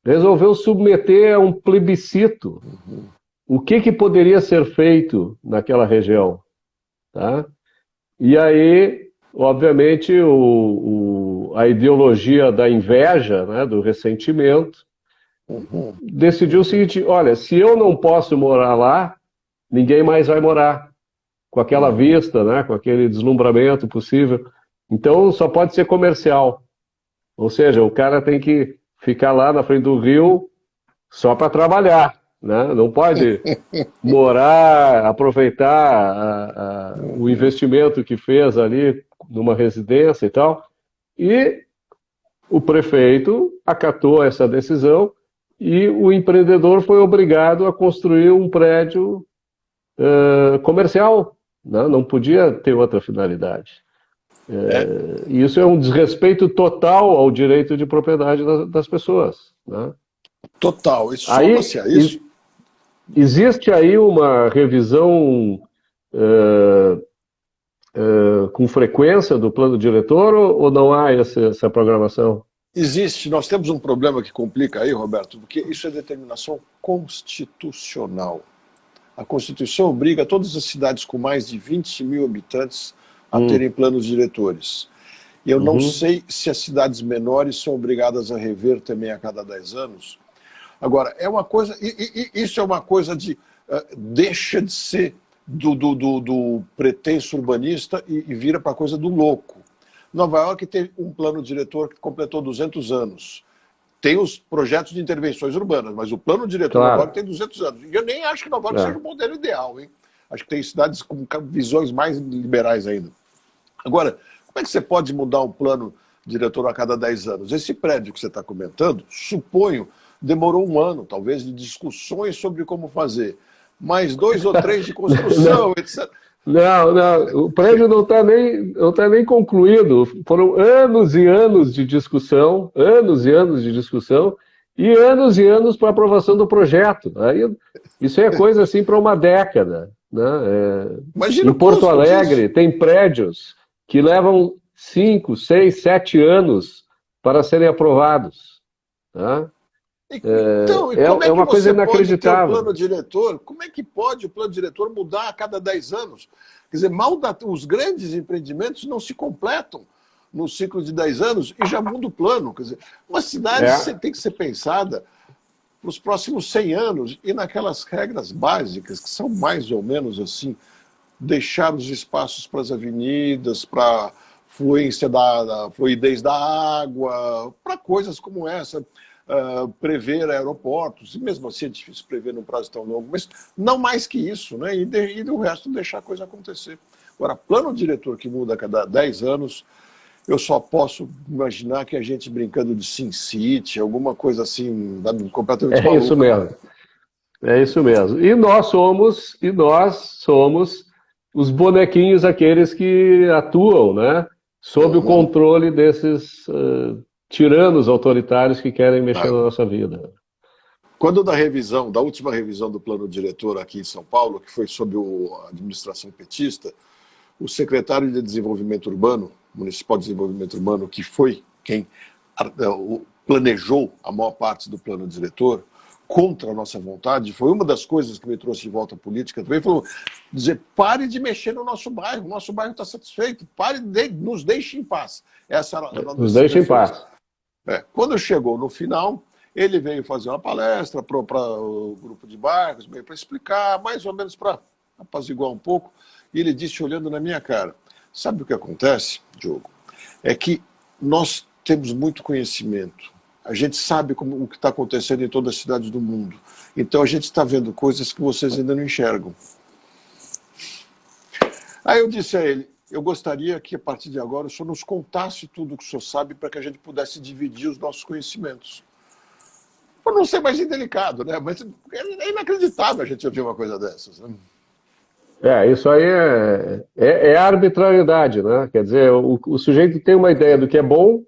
resolveu submeter a um plebiscito o que poderia ser feito naquela região, tá? E aí, obviamente, a ideologia da inveja, né, do ressentimento, decidiu o seguinte: olha, se eu não posso morar lá, ninguém mais vai morar com aquela vista, né, com aquele deslumbramento possível. Então só pode ser comercial. Ou seja, o cara tem que ficar lá na frente do rio só para trabalhar, né? Não pode morar, aproveitar o investimento que fez ali numa residência e tal. E o prefeito acatou essa decisão e o empreendedor foi obrigado a construir um prédio comercial, né? Não podia ter outra finalidade. E isso é um desrespeito total ao direito de propriedade das pessoas, né? Total. Isso soma-se a isso. Existe aí uma revisão com frequência do plano diretor ou não há essa programação? Existe. Nós temos um problema que complica aí, Roberto, porque isso é determinação constitucional. A Constituição obriga todas as cidades com mais de 20 mil habitantes a terem planos diretores. E eu não sei se as cidades menores são obrigadas a rever também a cada 10 anos. Agora, é uma coisa, isso é uma coisa de, deixa de ser do pretenso urbanista e vira para a coisa do louco. Nova York tem um plano diretor que completou 200 anos. Tem os projetos de intervenções urbanas, mas o plano diretor de Nova York tem 200 anos. E eu nem acho que Nova York seja o modelo ideal, hein? Acho que tem cidades com visões mais liberais ainda. Agora, como é que você pode mudar um plano diretor a cada 10 anos? Esse prédio que você está comentando, suponho, demorou um ano, talvez, de discussões sobre como fazer. mais 2 ou 3 de construção, etc. Não, não, o prédio não tá nem concluído. Foram anos e anos de discussão, e anos para aprovação do projeto. Aí, isso é coisa assim para uma década, né? Imagina Em o Porto custo Alegre, disso. tem prédios que levam 5, 6, 7 anos para serem aprovados, tá? Então, e como é É que uma coisa você pode ter o inacreditável. plano diretor? Como é que pode o plano diretor mudar a cada 10 anos? Quer dizer, mal os grandes empreendimentos não se completam no ciclo de 10 anos e já muda o plano. Quer dizer, uma cidade É, tem que ser pensada para os próximos 100 anos e naquelas regras básicas que são mais ou menos assim, deixar os espaços para as avenidas, para fluência da fluidez da água, para coisas como essa, prever aeroportos, e mesmo assim é difícil prever num prazo tão longo, mas não mais que isso, né? E o resto deixar a coisa acontecer. Agora, plano diretor que muda a cada 10 anos, eu só posso imaginar que a gente brincando de SimCity, alguma coisa assim, completamente é isso maluca. mesmo. É isso mesmo. E nós somos os bonequinhos aqueles que atuam, né, sob o Uhum. controle desses tiranos autoritários que querem mexer Ah, na nossa vida. quando da última revisão do plano diretor aqui em São Paulo, que foi sob a administração petista, o secretário de Desenvolvimento Urbano, Municipal de Desenvolvimento Urbano, que foi quem planejou a maior parte do plano diretor, contra a nossa vontade, foi uma das coisas que me trouxe de volta à política também, falou, dizer, pare de mexer no nosso bairro está satisfeito, nos deixe em paz. Essa era a Nos nossa deixem em defesa. paz. Quando chegou no final, ele veio fazer uma palestra para o grupo de bairros, meio para explicar, mais ou menos para apaziguar um pouco, e ele disse, olhando na minha cara, sabe o que acontece, Diogo? É que nós temos muito conhecimento, a gente sabe o que está acontecendo em todas as cidades do mundo, então a gente está vendo coisas que vocês ainda não enxergam. Aí eu disse a ele, eu gostaria que a partir de agora o senhor nos contasse tudo o que o senhor sabe para que a gente pudesse dividir os nossos conhecimentos. Por não ser mais indelicado, né? Mas é inacreditável a gente ouvir uma coisa dessas. Né? Isso aí é arbitrariedade, né? Quer dizer, o sujeito tem uma ideia do que é bom,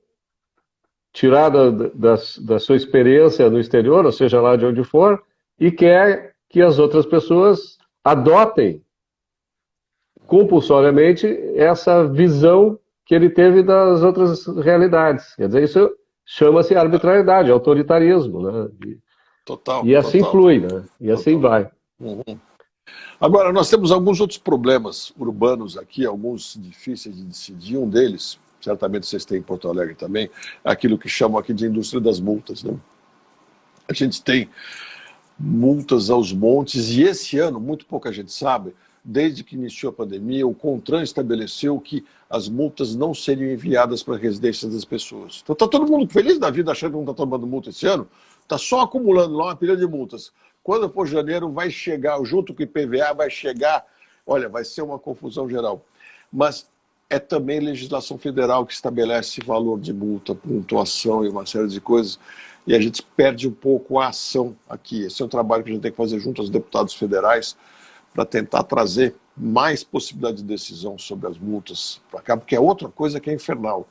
tirada da sua experiência no exterior, ou seja, lá de onde for, e quer que as outras pessoas adotem compulsoriamente essa visão que ele teve das outras realidades. Quer dizer, isso chama-se arbitrariedade, autoritarismo, né? Total, E assim total, flui, né? E assim total. vai. Uhum. Agora, nós temos alguns outros problemas urbanos aqui, alguns difíceis de decidir. Um deles, certamente vocês têm em Porto Alegre também, é aquilo que chamam aqui de indústria das multas. Né? A gente tem multas aos montes, e esse ano, muito pouca gente sabe, desde que iniciou a pandemia, o CONTRAN estabeleceu que as multas não seriam enviadas para a residência das pessoas. Então está todo mundo feliz da vida achando que não está tomando multa esse ano, está só acumulando lá uma pilha de multas. Quando for janeiro, vai chegar, junto com o IPVA, vai chegar, olha, vai ser uma confusão geral. Mas é também legislação federal que estabelece valor de multa, pontuação e uma série de coisas, e a gente perde um pouco a ação aqui. Esse é um trabalho que a gente tem que fazer junto aos deputados federais para tentar trazer mais possibilidade de decisão sobre as multas para cá, porque é outra coisa que é infernal.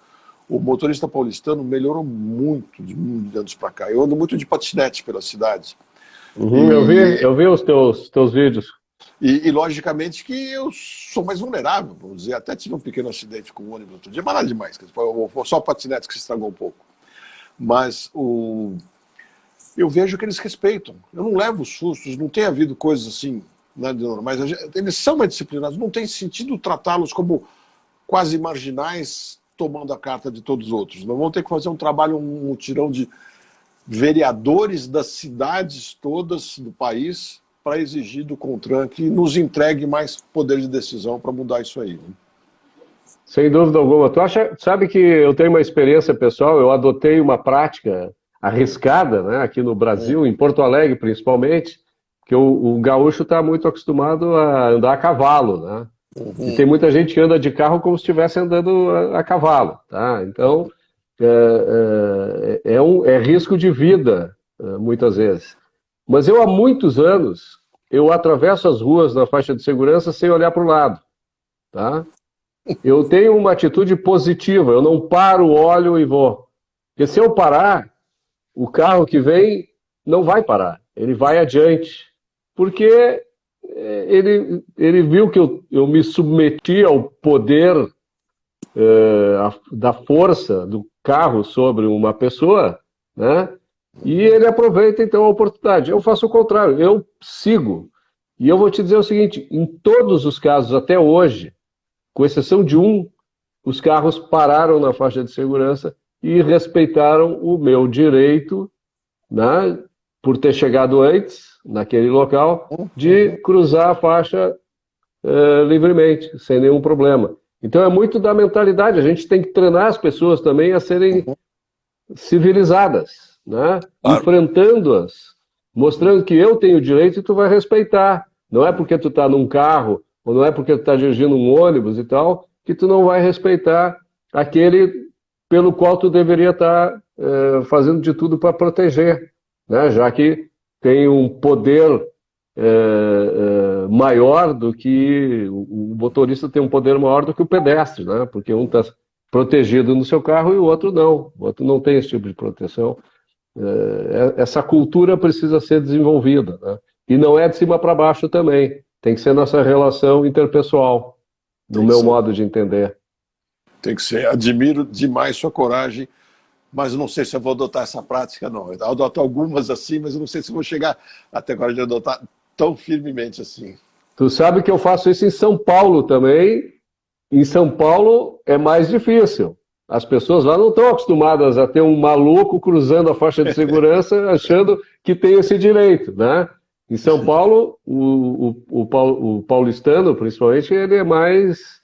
O motorista paulistano melhorou muito de anos para cá. Eu ando muito de patinete pela cidade. Uhum, eu vi os teus vídeos. Logicamente que eu sou mais vulnerável, vamos dizer. Até tive um pequeno acidente com o ônibus outro dia, mas nada demais. Foi só o patinete que se estragou um pouco. Mas eu vejo que eles respeitam. Eu não levo sustos, não tem havido coisas assim, nada de normais. Eles são mais disciplinados, não tem sentido tratá-los como quase marginais tomando a carta de todos os outros. Nós vamos ter que fazer um trabalho, um mutirão de vereadores das cidades todas do país para exigir do CONTRAN que nos entregue mais poder de decisão para mudar isso aí. Né? Sem dúvida alguma. Sabe que eu tenho uma experiência pessoal, eu adotei uma prática arriscada, né, aqui no Brasil, em Porto Alegre principalmente, que o gaúcho está muito acostumado a andar a cavalo, né? E tem muita gente que anda de carro como se estivesse andando a cavalo, tá? Então, é risco de vida, muitas vezes. Mas eu, há muitos anos, eu atravesso as ruas na faixa de segurança sem olhar para o lado, tá? Eu tenho uma atitude positiva, eu não paro, olho e vou. Porque se eu parar, o carro que vem não vai parar, ele vai adiante. Porque ele viu que eu me submeti ao poder da força do carro sobre uma pessoa, né? E ele aproveita então a oportunidade. Eu faço o contrário, eu sigo. E eu vou te dizer o seguinte, em todos os casos até hoje, com exceção de um, os carros pararam na faixa de segurança e respeitaram o meu direito, né, por ter chegado antes, naquele local, de cruzar a faixa livremente, sem nenhum problema. Então é muito da mentalidade, a gente tem que treinar as pessoas também a serem civilizadas, né? Claro. Enfrentando-as, mostrando que eu tenho direito e tu vai respeitar. Não é porque tu está num carro, ou não é porque tu está dirigindo um ônibus e tal, que tu não vai respeitar aquele pelo qual tu deveria estar fazendo de tudo para proteger, né? Já que tem um poder maior do que o motorista tem um poder maior do que o pedestre, né? Porque um está protegido no seu carro e o outro não tem esse tipo de proteção. Essa cultura precisa ser desenvolvida, né? E não é de cima para baixo também, tem que ser nossa relação interpessoal, no meu modo de entender. Tem que ser. Admiro demais sua coragem, mas não sei se eu vou adotar essa prática, não. Eu adoto algumas assim, mas eu não sei se vou chegar até agora de adotar tão firmemente assim. Tu sabe que eu faço isso em São Paulo também. Em São Paulo é mais difícil. As pessoas lá não estão acostumadas a ter um maluco cruzando a faixa de segurança achando que tem esse direito, né? Em São Paulo, o paulistano, principalmente, ele é mais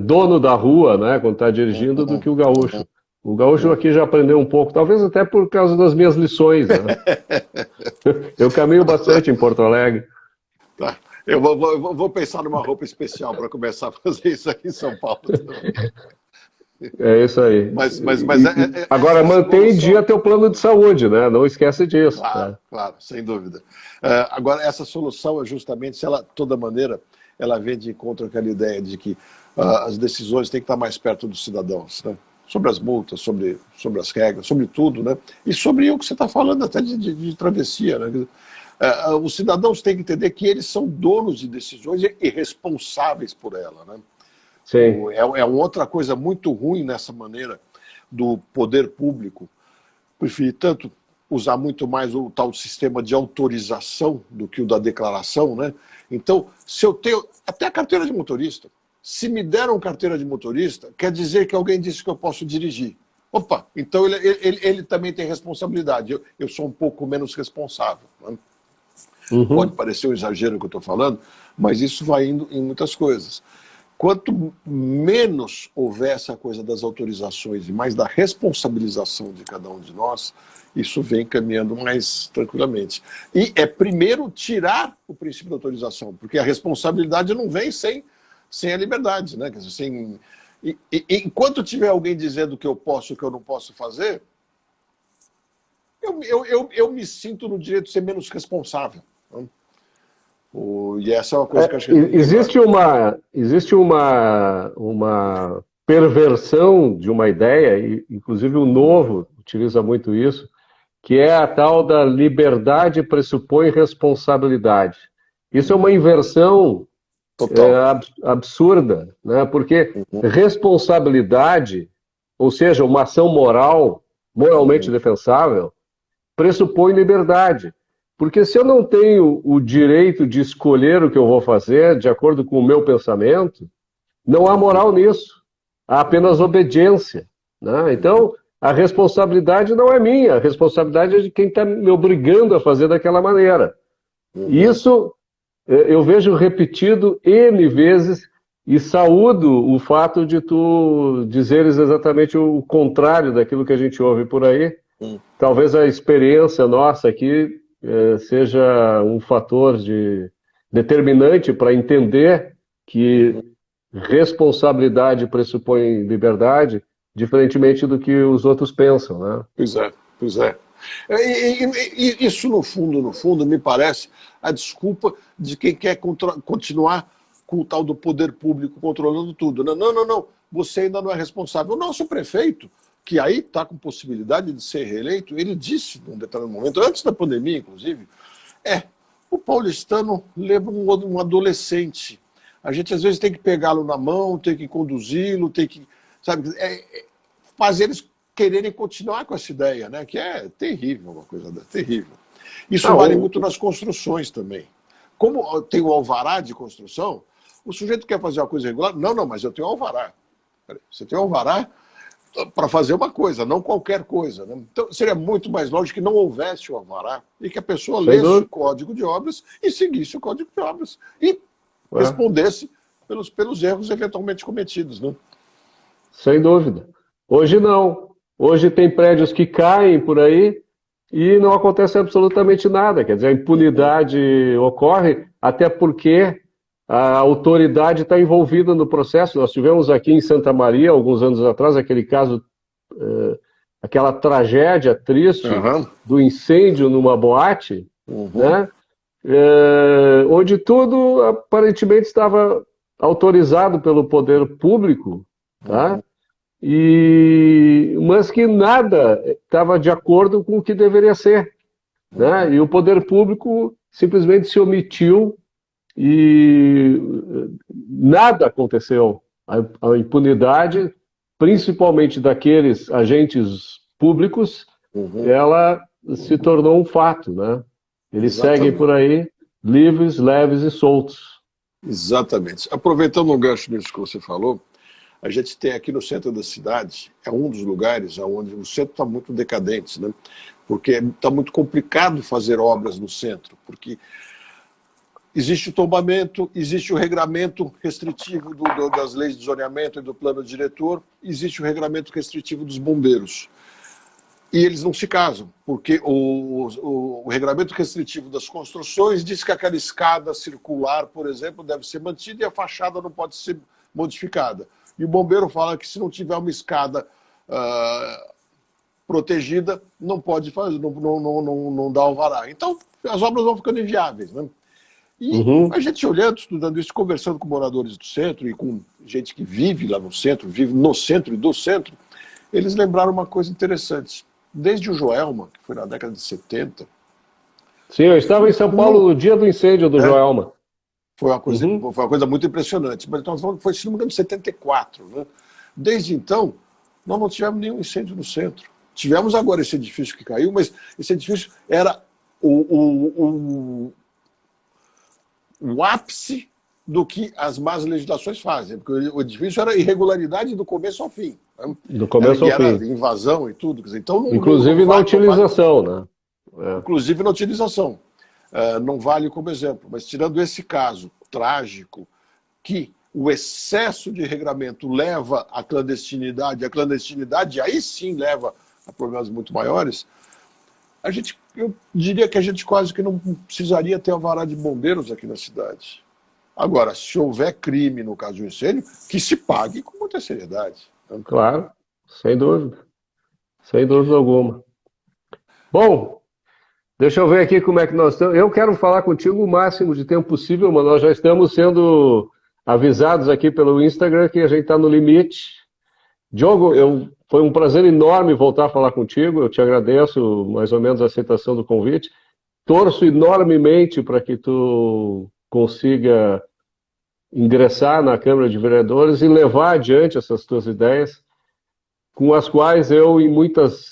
dono da rua, né, quando está dirigindo, do que o gaúcho. O gaúcho aqui já aprendeu um pouco, talvez até por causa das minhas lições, né? Eu caminho bastante em Porto Alegre. Tá. Eu vou pensar numa roupa especial para começar a fazer isso aqui em São Paulo também. É isso aí. Agora, mantém em dia teu plano de saúde, né? Não esquece disso. Claro, claro, sem dúvida. Agora, essa solução é justamente, se ela, de toda maneira, ela vem de encontro àquela ideia de que as decisões têm que estar mais perto dos cidadãos, né? Sobre as multas, sobre as regras, sobre tudo, né? E sobre o que você está falando até de travessia, né? Os cidadãos têm que entender que eles são donos de decisões e responsáveis por ela, né? Sim. É uma outra coisa muito ruim nessa maneira do poder público preferir tanto usar muito mais o tal sistema de autorização do que o da declaração, né? Então, se eu tenho até a carteira de motorista, se me deram carteira de motorista, quer dizer que alguém disse que eu posso dirigir. Opa, então ele também tem responsabilidade. Eu sou um pouco menos responsável, né? Pode parecer um exagero o que eu estou falando, mas isso vai indo em muitas coisas. Quanto menos houver essa coisa das autorizações e mais da responsabilização de cada um de nós, isso vem caminhando mais tranquilamente. E é primeiro tirar o princípio da autorização, porque a responsabilidade não vem sem a liberdade, né? Quer dizer, enquanto tiver alguém dizendo que eu posso e que eu não posso fazer, eu me sinto no direito de ser menos responsável, né? E essa é uma coisa que eu acho que... Existe uma perversão de uma ideia, e inclusive o Novo utiliza muito isso, que é a tal da liberdade pressupõe responsabilidade. Isso é uma inversão absurda, né? Porque responsabilidade, ou seja, uma ação moral, moralmente defensável, pressupõe liberdade. Porque se eu não tenho o direito de escolher o que eu vou fazer de acordo com o meu pensamento, não há moral nisso. Há apenas obediência, né? Então, a responsabilidade não é minha, a responsabilidade é de quem está me obrigando a fazer daquela maneira. Isso eu vejo repetido N vezes e saúdo o fato de tu dizeres exatamente o contrário daquilo que a gente ouve por aí. Talvez a experiência nossa aqui seja um fator determinante para entender que responsabilidade pressupõe liberdade, diferentemente do que os outros pensam, né? Pois é, pois é. E isso, no fundo, me parece a desculpa de quem quer continuar com o tal do poder público controlando tudo. Não, você ainda não é responsável. O nosso prefeito, que aí está com possibilidade de ser reeleito, ele disse, num determinado momento, antes da pandemia, inclusive, o paulistano lembra um adolescente. A gente, às vezes, tem que pegá-lo na mão, tem que conduzi-lo, tem que, sabe, fazer eles quererem continuar com essa ideia, né? Que é terrível, uma coisa terrível. Isso vale muito nas construções também. Como tem o alvará de construção, o sujeito quer fazer uma coisa regular, não, mas eu tenho alvará. Você tem alvará para fazer uma coisa, não qualquer coisa. Né? Então, seria muito mais lógico que não houvesse o alvará e que a pessoa lesse o Código de Obras e seguisse o Código de Obras e respondesse pelos erros eventualmente cometidos. Né? Sem dúvida. Hoje não. Hoje tem prédios que caem por aí e não acontece absolutamente nada. Quer dizer, a impunidade ocorre até porque a autoridade está envolvida no processo. Nós tivemos aqui em Santa Maria, alguns anos atrás, aquele caso, aquela tragédia triste do incêndio numa boate, né? Onde tudo aparentemente estava autorizado pelo poder público, tá? Mas que nada estava de acordo com o que deveria ser, né? E o poder público simplesmente se omitiu e nada aconteceu. A impunidade, principalmente daqueles agentes públicos, ela se tornou um fato, né? Eles seguem por aí livres, leves e soltos. Exatamente. Aproveitando um gancho nisso que você falou, a gente tem aqui no centro da cidade, é um dos lugares onde o centro está muito decadente, né? Porque está muito complicado fazer obras no centro, porque existe o tombamento, existe o regramento restritivo das leis de zoneamento e do plano diretor, existe o regramento restritivo dos bombeiros. E eles não se casam, porque o regramento restritivo das construções diz que aquela escada circular, por exemplo, deve ser mantida e a fachada não pode ser modificada. E o bombeiro fala que se não tiver uma escada protegida, não pode fazer, não dá alvará. Então, as obras vão ficando inviáveis, né? E a gente olhando, estudando isso, conversando com moradores do centro e com gente que vive lá no centro, vive no centro e do centro, eles lembraram uma coisa interessante. Desde o Joelma, que foi na década de 70... Sim, eu estava em São Paulo no dia do incêndio do Joelma. Foi uma coisa muito impressionante. Mas nós falamos que foi, se não me engano, em 74. Né? Desde então, nós não tivemos nenhum incêndio no centro. Tivemos agora esse edifício que caiu, mas esse edifício era o ápice do que as más legislações fazem. Porque o edifício era irregularidade do começo ao fim. Né? Do começo ao fim. Invasão e tudo. Então, inclusive na utilização, né? Inclusive na utilização. Não vale como exemplo, mas tirando esse caso trágico, que o excesso de regramento leva à clandestinidade, a clandestinidade aí sim leva a problemas muito maiores, eu diria que a gente quase que não precisaria ter alvará de bombeiros aqui na cidade. Agora, se houver crime no caso de um incêndio, que se pague com muita seriedade. Claro, sem dúvida. Sem dúvida alguma. Bom, deixa eu ver aqui como é que nós estamos. Eu quero falar contigo o máximo de tempo possível, mas nós já estamos sendo avisados aqui pelo Instagram que a gente está no limite. Diogo, foi um prazer enorme voltar a falar contigo. Eu te agradeço mais ou menos a aceitação do convite. Torço enormemente para que tu consiga ingressar na Câmara de Vereadores e levar adiante essas tuas ideias, com as quais eu, em muitos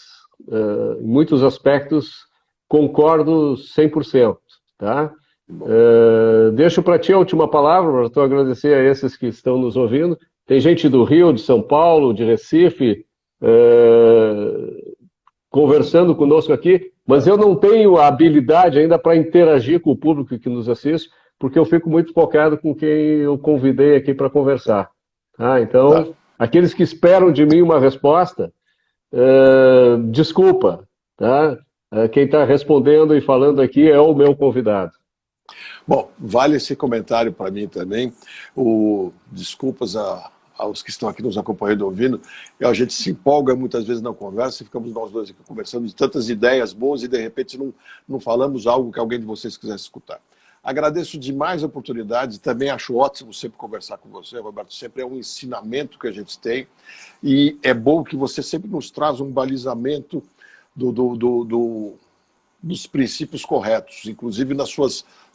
aspectos, concordo 100%, tá? Deixo para ti a última palavra, para tu agradecer a esses que estão nos ouvindo. Tem gente do Rio, de São Paulo, de Recife, conversando conosco aqui, mas eu não tenho a habilidade ainda para interagir com o público que nos assiste, porque eu fico muito focado com quem eu convidei aqui para conversar. Então, aqueles que esperam de mim uma resposta, desculpa, tá? Quem está respondendo e falando aqui é o meu convidado. Bom, vale esse comentário para mim também. Desculpas aos que estão aqui nos acompanhando, ouvindo. E a gente se empolga muitas vezes na conversa e ficamos nós dois aqui conversando de tantas ideias boas e de repente não falamos algo que alguém de vocês quisesse escutar. Agradeço demais a oportunidade, também acho ótimo sempre conversar com você, Roberto, sempre é um ensinamento que a gente tem e é bom que você sempre nos traz um balizamento dos princípios corretos, inclusive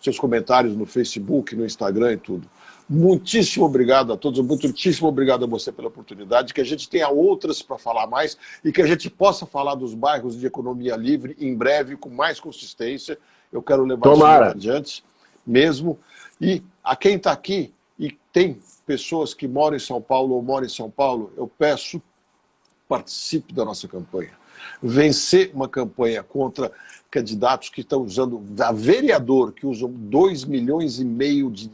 seus comentários no Facebook, no Instagram e tudo. Muitíssimo obrigado a todos, muitíssimo obrigado a você pela oportunidade, que a gente tenha outras para falar mais e que a gente possa falar dos bairros de economia livre em breve, com mais consistência. Eu quero levar isso adiante mesmo. E a quem está aqui e tem pessoas que moram em São Paulo ou moram em São Paulo, eu peço, participe da nossa campanha. Vencer uma campanha contra candidatos que estão usando, a vereador que usam 2,5 milhões de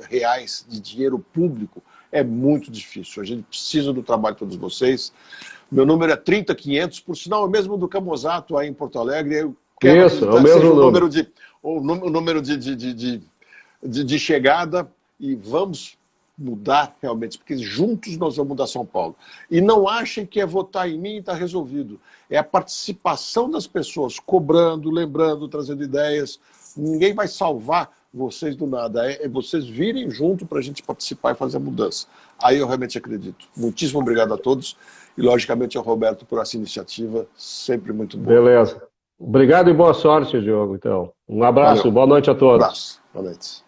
reais de dinheiro público, é muito difícil. A gente precisa do trabalho de todos vocês. Meu número é 30500, por sinal, é o mesmo do Camozato aí em Porto Alegre. Eu quero isso, é o mesmo número. O número de chegada e vamos mudar realmente, porque juntos nós vamos mudar São Paulo. E não achem que é votar em mim e está resolvido. É a participação das pessoas, cobrando, lembrando, trazendo ideias. Ninguém vai salvar vocês do nada. É vocês virem junto para a gente participar e fazer a mudança. Aí eu realmente acredito. Muitíssimo obrigado a todos. E, logicamente, ao Roberto por essa iniciativa, sempre muito boa. Beleza. Obrigado e boa sorte, Diogo, então. Um abraço, Valeu. Boa noite a todos. Um abraço, boa noite.